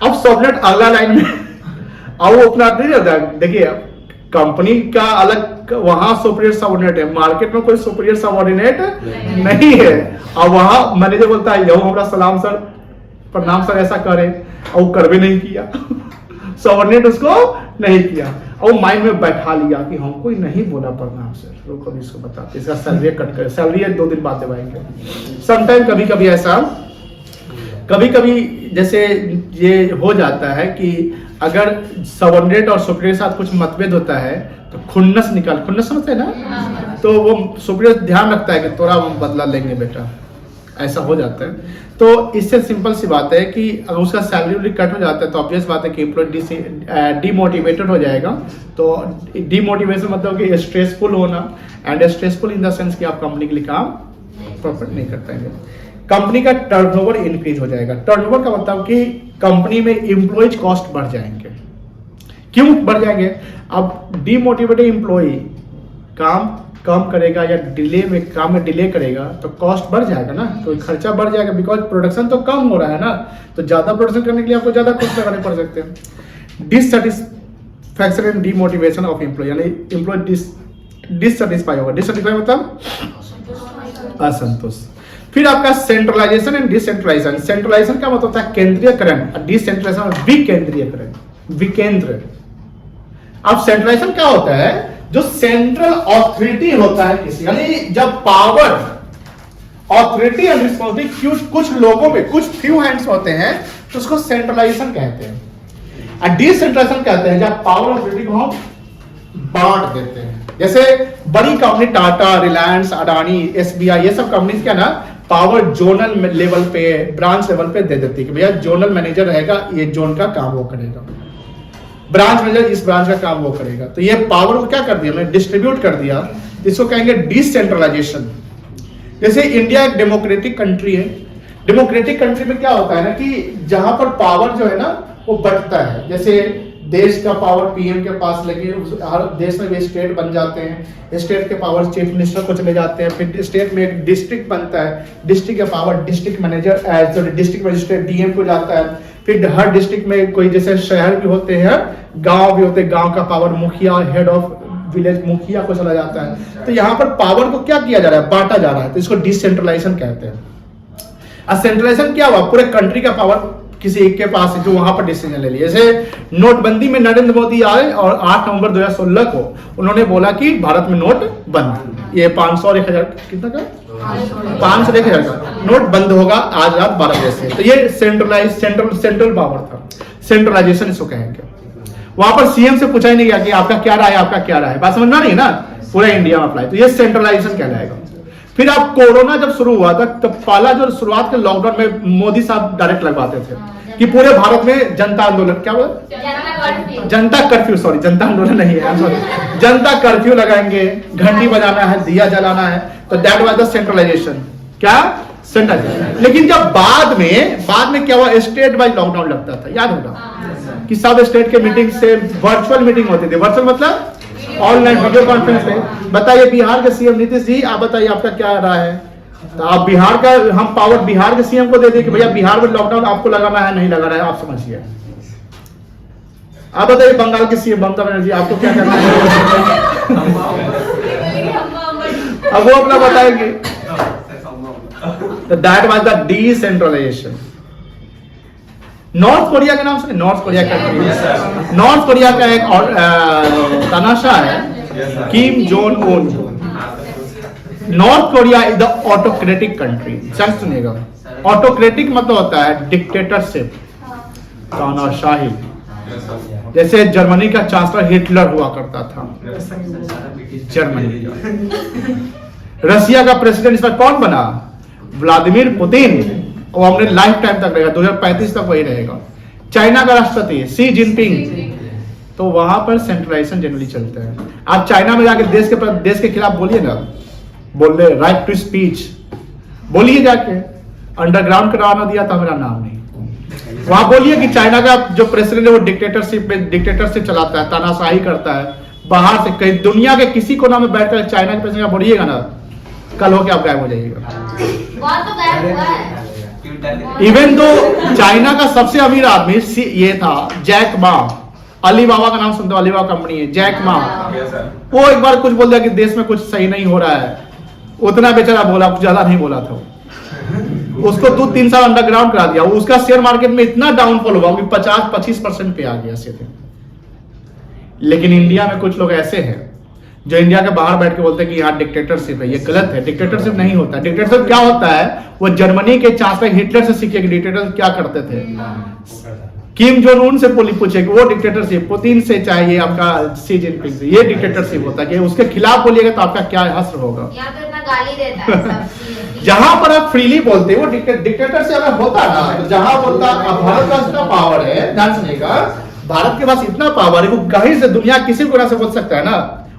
अब सबलेट अगला लाइन में अब वो अपना नहीं रहता है। देखिए कंपनी का अलग, वहां सुपीरियर सबऑर्डिनेट है, मार्केट में कोई सुपीरियर सबऑर्डिनेट नहीं है। और वहां मैनेजर बोलता है, यो हमारा सलाम सर, प्रणाम सर, ऐसा करे, और वो कर भी नहीं किया। सबऑर्डिनेट उसको नहीं किया, और माइंड में बैठा लिया कि हमको ही नहीं बोला प्रणाम सर, रुको अभी इसको बताते, इसका सैलरी कट कर, सैलरी 2 दिन बाद देवाएंगे। समटाइम कभी कभी ऐसा, कभी कभी जैसे ये हो जाता है कि अगर सबऑर्डिनेट और सुपीरियर साथ कुछ मतभेद होता है तो खुन्नस समझते हैं ना, तो वो सुपीरियर ध्यान रखता है कि तोरा हम बदला लेंगे बेटा, ऐसा हो जाता है। तो इससे सिंपल सी बात है कि अगर उसका सैलरी कट हो जाता है तो ऑब्वियस बात है कि एम्प्लॉय डीमोटिवेटेड हो जाएगा। तो डीमोटिवेशन मतलब कि स्ट्रेसफुल होना, and stressful in the sense कि आप कंपनी के लिए काम प्रॉपर नहीं कर पाएंगे। कंपनी का टर्नओवर इंक्रीज हो जाएगा। टर्नओवर का मतलब कि कंपनी में एम्प्लॉयज कॉस्ट बढ़ जाएंगे। क्यों बढ़ जाएंगे? अब डीमोटिवेटेड एम्प्लॉय काम कम करेगा या काम में डिले करेगा तो कॉस्ट बढ़ जाएगा ना, तो खर्चा बढ़ जाएगा, बिकॉज प्रोडक्शन तो कम हो रहा है ना, तो ज्यादा प्रोडक्शन करने के लिए आपको ज्यादा कॉस्ट लगाने पड़ सकते हैं। Dissatisfaction and demotivation of employee, यानी एम्प्लॉय डिससेटिस्फाई होगा। डिससेटिस्फाई मतलब असंतोष। फिर आपका सेंट्रलाइजेशन एंड डिसेंट्रलाइजेशन। सेंट्रलाइजेशन का मतलब होता है केंद्रीयकरण, डिसेंट्रलाइजेशन विकेंद्रीयकरण, विकेंद्र। अब सेंट्रलाइजेशन क्या होता है? जो सेंट्रल ऑथोरिटी होता है किसी, यानी जब पावर, ऑथोरिटी एंड रिस्पॉन्सिबिलिटी कुछ लोगों में, कुछ फ्यू हैंड्स होते हैं तो उसको सेंट्रलाइजेशन कहते हैं। और डिसेंट्रलाइजेशन कहते हैं जब पावर ऑथोरिटी को हम बांट देते हैं। जैसे बड़ी कंपनी टाटा, रिलायंस, अडानी, एसबीआई, ये सब कंपनीज क्या ना पावर जोनल लेवल पे, ब्रांच लेवल पे दे देती है कि भैया जोनल मैनेजर रहेगा, ये जोन का काम वो करेगा, ब्रांच मैनेजर इस ब्रांच का काम वो करेगा। तो ये पावर को क्या कर दिया, मैं डिस्ट्रीब्यूट कर दिया, इसको कहेंगे डिसेंट्रलाइजेशन। जैसे इंडिया एक डेमोक्रेटिक कंट्री है। डेमोक्रेटिक कंट्री में क्या होता है ना कि जहां पर पावर जो है ना वो बंटता है। जैसे देश का पावर पीएम के पास, लेकिन हर देश में भी स्टेट बन जाते हैं, स्टेट के पावर चीफ मिनिस्टर को चले जाते हैं, फिर स्टेट में एक डिस्ट्रिक्ट बनता है, डिस्ट्रिक्ट का power district manager, district magistrate DM को जाता है, फिर हर डिस्ट्रिक्ट में कोई जैसे शहर भी होते हैं, गांव भी होते हैं, गांव का पावर मुखिया, हेड ऑफ विलेज मुखिया को चला जाता है। तो यहाँ पर पावर को क्या किया जा रहा है, बांटा जा रहा है, तो इसको डिसेंट्रलाइजेशन कहते हैं। और सेंट्रलाइजेशन क्या हुआ, पूरे कंट्री का पावर किसी एक के पास है जो वहां पर डिसीजन ले लिया। जैसे नोटबंदी में नरेंद्र मोदी आए और 8 नवंबर 2016 को उन्होंने बोला कि भारत में नोट बंद, ये 500 और 1000 कितना का 500 1000 का नोट बंद होगा आज रात 12 बजे से। तो ये सेंट्रल पावर था, सेंट्रलाइजेशन इसको कहेंगे। वहां पर सीएम से पूछा ही नहीं गया कि आपका क्या राय है, आपका क्या राय है, बात समझना नहीं ना, पूरा इंडिया में अप्लाई। तो ये सेंट्रलाइजेशन कहलाएगा। फिर अब कोरोना जब शुरू हुआ था तो पहला जो शुरुआत के लॉकडाउन में मोदी साहब डायरेक्ट लगवाते थे कि पूरे भारत में जनता आंदोलन, क्या बोला, जनता कर्फ्यू, सॉरी जनता आंदोलन नहीं है, सॉरी, जनता कर्फ्यू लगाएंगे, घंटी बजाना है, दिया जलाना है। तो दैट वाज द सेंट्रलाइजेशन। क्या सेंट्रलाइजेशन। लेकिन जब बाद में क्या हुआ, स्टेट वाइज लॉकडाउन लगता था, याद होगा कि सब स्टेट के मीटिंग से वर्चुअल मीटिंग होती थी। वर्चुअल मतलब ऑनलाइन वीडियो कॉन्फ्रेंस में। बताइए बिहार के सीएम नीतीश जी, आप बताइए आपका क्या राय है। तो आप बिहार का, हम पावर बिहार के सीएम को दे दें कि भैया बिहार में लॉकडाउन आपको लगाना है नहीं लगाना है, आप समझिए। आप बताइए बंगाल के सीएम ममता बनर्जी, आपको क्या करना है, अब वो अपना बताएंगे। तो that was the decentralisation. North Korea का नाम सुने, नॉर्थ कोरिया का नॉर्थ कोरिया का एक और तानाशाह है, Kim Jong Un. North Korea is the autocratic country. चल सुनिएगा, ऑटोक्रेटिक मतलब होता है डिक्टेटरशिप, तानाशाही। जैसे जर्मनी का चांसलर हिटलर हुआ करता था, जर्मनी का। रशिया का प्रेसिडेंट इस बार कौन बना, व्लादिमीर पुतिन, वो अपने लाइफ टाइम तक रहेगा, 2035 तक वही रहेगा। चाइना का राष्ट्रपति शी जिनपिंग। तो वहां पर सेंट्रलाइजेशन जनरली चलता है। आप चाइना में जाके देश के खिलाफ बोलिए ना, बोल रहे राइट टू स्पीच, बोलिए जाके, अंडरग्राउंड कराना दिया था मेरा नाम नहीं। वहां बोलिए कि चाइना का जो प्रेसिडेंट है वो डिक्टेटरशिप चलाता है, तानाशाही करता है। बाहर से कहीं दुनिया के किसी कोना में बैठकर चाइना के प्रेसिडेंट बोलिएगा ना, कल होके आप गायब हो जाइएगा। इवन दो चाइना का सबसे अमीर आदमी ये था जैक मा, अलीबाबा का नाम सुनते हो, अलीबाबा कंपनी है, जैक मा। वो एक बार कुछ बोल दिया कि देश में कुछ सही नहीं हो रहा है, उतना बेचारा बोला, कुछ ज्यादा नहीं बोला था। उसको 2-3 साल अंडरग्राउंड करा दिया। उसका शेयर मार्केट में इतना डाउनफॉल हुआ कि 50-25% पे आ गया सीधे। लेकिन इंडिया में कुछ लोग ऐसे हैं जो इंडिया के बाहर बैठ के बोलते हैं कि यहाँ डिक्टेटरशिप है। ये गलत है, डिक्टेटरशिप नहीं होता। डिक्टेटरशिप क्या होता है, वो जर्मनी के चांसलर हिटलर से सीखे कि डिक्टेटर क्या करते थे। किम जोंग उन से पूछे कि वो डिक्टेटरशिप, पुतिन से चाहिए आपका शी जिनपिंग से, ये डिक्टेटरशिप होता है कि उसके खिलाफ बोलिएगा तो आपका क्या हश्र होगा। यहाँ तो इतना गाली देता है सब जहां पर आप फ्रीली बोलते हो, वो डिक्टेटर से अगर होता ना, तो जहां बोलता अब भारत का इतना पावर है, ध्यान सुनिए का, भारत के पास इतना पावर है, वो कहीं से दुनिया किसी कोना से बोल सकता है ना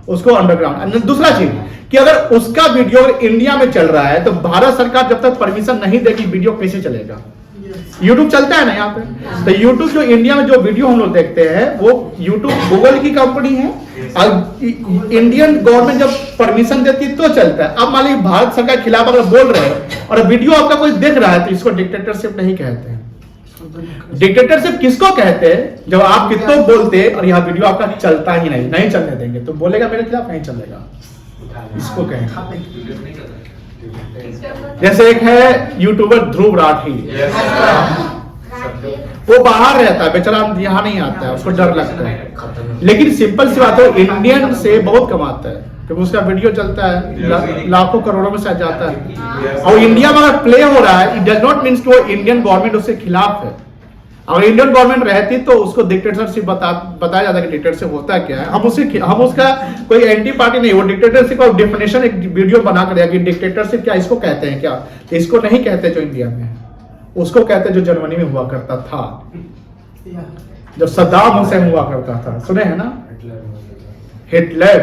उसको अंडरग्राउंड। दूसरा चीज कि अगर उसका वीडियो इंडिया में चल रहा है तो भारत सरकार जब तक परमिशन नहीं देगी वीडियो कैसे चलेगा? यूट्यूब चलता है ना यहाँ पे, तो यूट्यूब जो इंडिया में जो वीडियो हम लोग देखते हैं वो यूट्यूब गूगल की कंपनी है, और इंडियन गवर्नमेंट जब परमिशन देती है तो चलता है। अब मान लीजिए भारत सरकार के खिलाफ अगर बोल रहे हैं और वीडियो आपका कोई देख रहा है तो इसको डिक्टेटरशिप नहीं कहते हैं। डिक्टेटरशिप किसको कहते हैं? जब आप कितना बोलते और यहाँ वीडियो आपका चलता ही नहीं चलने देंगे, तो बोलेगा मेरे खिलाफ नहीं चलेगा, इसको कहेंगे। जैसे एक है यूट्यूबर ध्रुव राठी, वो बाहर रहता है बेचारा, यहाँ नहीं आता है, उसको डर लगता है, लेकिन सिंपल सी बात है इंडियन से बहुत कमाता है क्योंकि उसका वीडियो चलता है, लाखों करोड़ों में से जाता है। और इंडिया में अगर प्ले हो रहा है, इट डज नॉट मीन्स कि वो इंडियन गवर्नमेंट उसके खिलाफ है। अगर इंडियन गवर्नमेंट रहती तो उसको डिक्टेटरशिप बताया जाता है कि डिक्टेटरशिप होता क्या है। हम उसका कोई एंटी पार्टी नहीं, वो डिक्टेटरशिप का डेफिनेशन एक वीडियो बना कर दिया कि डिक्टेटरशिप क्या, इसको कहते हैं क्या, तो इसको नहीं कहते जो इंडिया में है, उसको कहते हैं जो जर्मनी में हुआ करता था, जो सद्दाम हुसैन हुआ करता था, सुने हैं ना, हिटलर,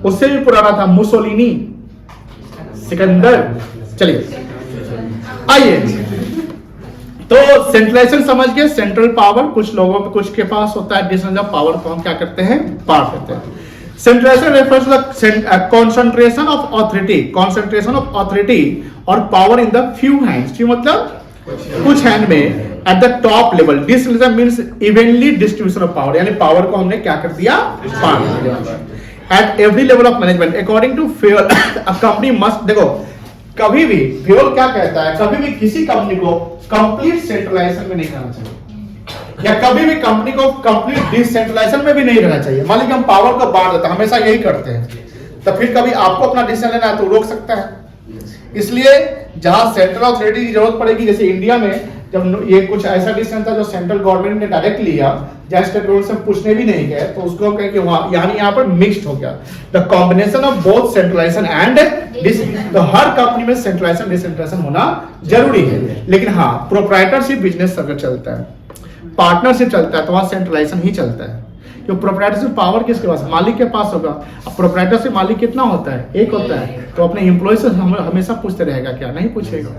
उससे भी पुराना था मुसोलिनी, सिकंदर। चलिए आइए, तो सेंट्रलाइजेशन समझ गए, सेंट्रल पावर, कुछ लोगों में कुछ के पास होता है डिसेंट्रलाइज्ड पावर को हम क्या करते हैं, बांट देते हैं। Centralization refers to the concentration of authority और power in the few hands. Few मतलब कुछ हैंड में, at the top level. Decentralization means evenly distribution of power, यानी पावर को हमने क्या कर दिया, बांट दिया। At every level of management according to Fayol a company must, देखो कभी भी फ्यूल क्या कहता है, कभी भी किसी कंपनी को कंप्लीट सेंट्रलाइजेशन में नहीं करना चाहिए, या कभी भी कंपनी को कंप्लीट डिसेंट्रलाइजेशन में भी नहीं रहना चाहिए। मान लीजिए हम पावर को बांट देते हैं, हमेशा यही करते हैं, तो फिर कभी आपको अपना डिसीजन लेना है तो रोक सकता है। इसलिए जहां सेंट्रल अथॉरिटी की जरूरत पड़ेगी, जैसे इंडिया में जब ये कुछ ऐसा डिसीजन था जो सेंट्रल गवर्नमेंट ने डायरेक्ट लिया, जहां स्टेट गवर्नमेंट से पूछने भी नहीं गए, तो उसको कहें कि वहां यानी यहाँ पर मिक्स्ड हो गया, the combination of both centralization and तो हर कंपनी में सेंट्रलाइजेशन डिसेंट्रलाइजेशन होना जरूरी है। लेकिन हाँ, प्रोप्राइटरशिप बिजनेस अगर चलता है, पार्टनरशिप चलता है, तो वहां सेंट्रलाइजेशन ही चलता है। जो प्रोप्राइटरशिप पावर किसके पास, मालिक के पास होगा। अब प्रोप्राइटरशिप मालिक कितना होता है, एक होता है, तो अपने एम्प्लॉय से हमेशा पूछते रहेगा क्या, नहीं पूछेगा।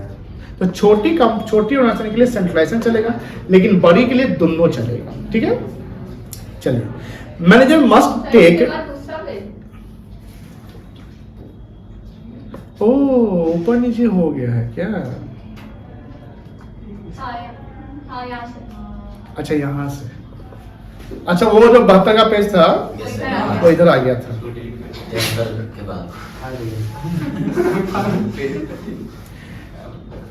तो छोटी ऑर्गेनाइजेशन के लिए सेंट्रलाइजेशन चलेगा, लेकिन बड़ी के लिए दोनों चलेगा। ठीक है, चलिए। मैनेजर मस्ट टेक, ओ ऊपर नीचे हो गया है क्या, अच्छा यहाँ से, अच्छा वो जो 72 का पेज था वो इधर आ गया था।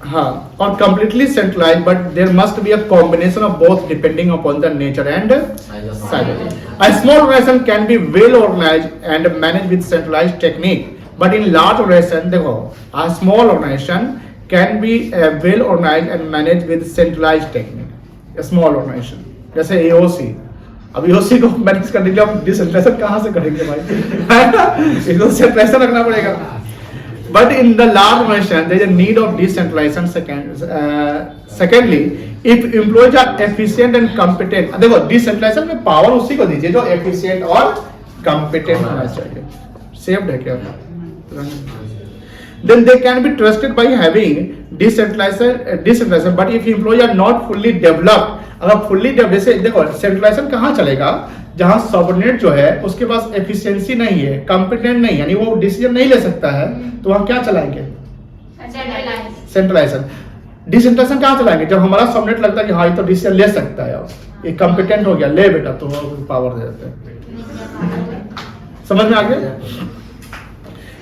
हाँ, और completely centralized, but there must be a combination of both depending upon the nature and size. A small organization can be well organized and managed with centralized technique, but in large organization, देखो, a small organization can be well organized and managed with centralized technique. A small organization, जैसे AOC, अब AOC को manage करने के लिए हम decentralisation कहाँ से करेंगे भाई, इसको सेंट्रलाइजेशन रखना पड़ेगा। But in the large organization, there is a need of decentralization. Secondly, if employees are efficient and competent, देखो decentralization में पावर उसी को दीजिए जो efficient और competent होना चाहिए। Saved है क्या? Then they can be trusted by having decentralization. But if employees are not fully developed, अगर fully developed, जैसे देखो centralization कहाँ चलेगा, जहां सबऑर्डिनेट जो है उसके पास एफिशिएंसी नहीं है, कॉम्पिटेंट नहीं, यानी वो डिसीजन नहीं ले सकता है, तो हम क्या चलाएंगे, सेंट्रलाइजेशन। डिसेंट्रलाइजेशन कहाँ चलाएंगे, जब हमारा सबऑर्डिनेट लगता है कि हाँ ये तो डिसीजन ले सकता है, ये कॉम्पिटेंट हो गया, ले बेटा, तो पावर दे देते हैं। समझ में आ गया?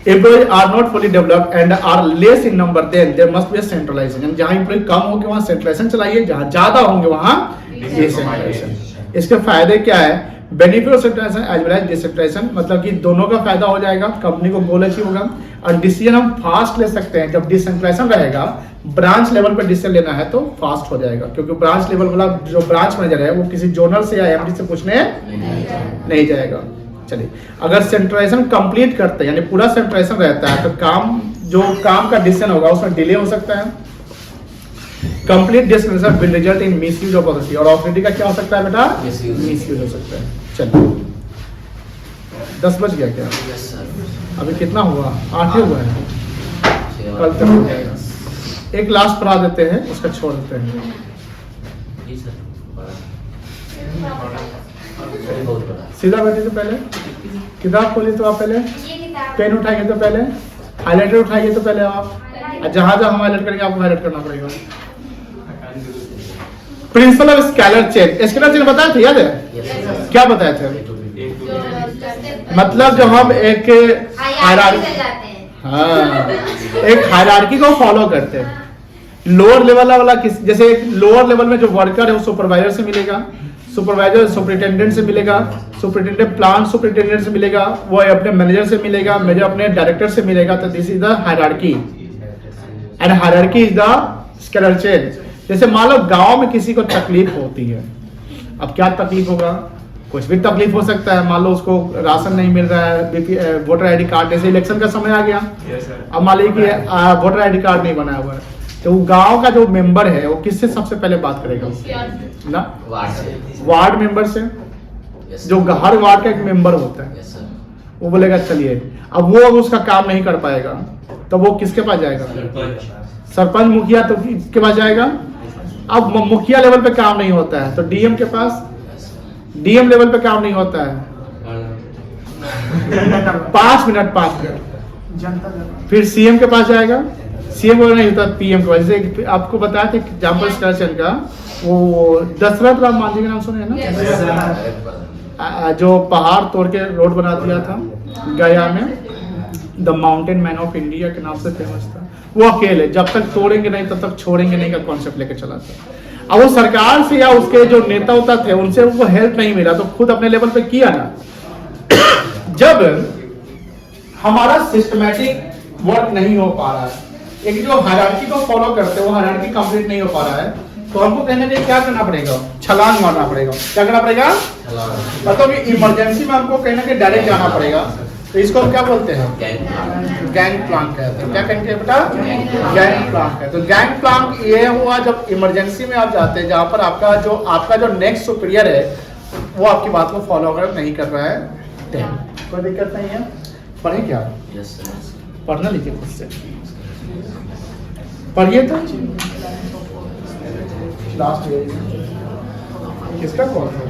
Employees are not fully developed and are less in number, then there must be a centralization. जहाँ एम्प्लॉय कम होंगे वहाँ सेंट्रलाइजेशन चलाइए, जहाँ ज्यादा होंगे वहाँ डिसेंट्रलाइजेशन। इसके फायदे क्या है, benefit of centralisation as well as decentralisation, मतलब कि दोनों का फायदा हो जाएगा, कंपनी को गोल अचीव होगा, और डिसीजन हम फास्ट ले सकते हैं। जब डिसेंट्रलाइजेशन रहेगा, ब्रांच लेवल पर डिसीजन लेना है तो फास्ट हो जाएगा, क्योंकि ब्रांच लेवल वाला जो ब्रांच मैनेजर है वो किसी जोनल से या एमडी से पूछने नहीं जाएगा। चलिए, अगर सेंट्रलाइजेशन कंप्लीट करते हैं, यानी पूरा सेंट्रलाइजेशन रहता है, तो काम जो काम का डिसीजन होगा उसमें डिले हो सकता है। Complete disclosure will result in misuse of authority, और अथॉरिटी का क्या हो सकता है बेटा? मिसयूज हो सकता है। चलिए 10 बज गया क्या? Yes sir. अभी कितना हुआ? 8 ही हुआ है, कल तक हो जाएगा। एक लास्ट पढ़ा देते हैं, उसका छोड़ देते हैं। जी सर। बहुत बड़ा। सीधा बैठे तो पहले किताब खोलिए, तो आप पहले पेन उठाइए, तो पहले हाईलाइटर उठाइए, तो पहले आप जहां जहां हम हाईलाइट करेंगे आपको हाईलाइट करना पड़ेगा। Principle of scalar chain, scalar chain बताया था, याद है? क्या बताया था? मतलब जब हम एक एक हायरार्की को फॉलो करते हैं, लोअर लेवल वाला जैसे लोअर लेवल में जो वर्कर है वो सुपरवाइजर से मिलेगा, सुपरवाइजर सुपरिटेंडेंट से मिलेगा, सुपरिटेंडेंट प्लांट सुपरिटेंडेंट से मिलेगा, वो अपने मैनेजर से मिलेगा, मैनेजर अपने डायरेक्टर से मिलेगा। तो this is the hierarchy and hierarchy is the scalar chain. जैसे मान लो गांव में किसी को तकलीफ होती है, अब क्या तकलीफ होगा? कुछ भी तकलीफ हो सकता है। मान लो उसको राशन नहीं मिल रहा है, वोटर आईडी कार्ड, जैसे इलेक्शन का समय आ गया, अब मान लीजिए कि वोटर आईडी कार्ड नहीं बनाया हुआ है, तो गांव का जो मेंबर है वो किससे सबसे पहले बात करेगा? ना वार्ड मेंबर से, जो हर वार्ड का एक मेंबर होता है। वो बोलेगा चलिए, अब वो उसका काम नहीं कर पाएगा तो वो किसके पास जाएगा? सरपंच मुखिया तो किसके पास जाएगा? अब मुखिया लेवल पे काम नहीं होता है तो डीएम के पास, डीएम लेवल पे काम नहीं होता है 5 मिनट फिर सीएम के पास जाएगा, सीएम को नहीं होता पीएम के पास। जैसे आपको बताया था एग्जाम्पल स्केलर का, वो दशरथ राम मांझी के नाम सुने हैं ना, जो पहाड़ तोड़ के रोड बना दिया था गया में, the mountain man of India के नाम से फेमस था। वो अकेले जब तक तोड़ेंगे नहीं तब तक छोड़ेंगे नहीं का कॉन्सेप्ट लेके चला था। अब वो सरकार से या उसके जो नेता होता थे उनसे उनको हेल्प नहीं मिला तो खुद अपने लेवल पे किया ना। जब हमारा सिस्टमैटिक वर्क नहीं हो पा रहा है, एक जो हायरार्की को फॉलो करते हैं वो हायरार्की कंप्लीट नहीं हो पा रहा है, तो हमको कहने के लिए क्या करना पड़ेगा? छलांग मारना पड़ेगा। क्या करना पड़ेगा? मतलब इमरजेंसी में हमको कहीं ना कहीं डायरेक्ट जाना पड़ेगा। तो इसको हम क्या बोलते हैं? गैंग प्लांक है। तो क्या कहेंगे बेटा? गैंग प्लांक है। तो गैंग प्लांक ये हुआ जब इमरजेंसी में आप जाते हैं, जहां पर आपका जो नेक्स्ट सुपीरियर है वो आपकी बात को फॉलो अगर नहीं कर रहा है, कोई दिक्कत नहीं है। पढ़े क्या? पढ़ना लिखिए खुद से पढ़िए। तो लास्ट किसका कॉल है?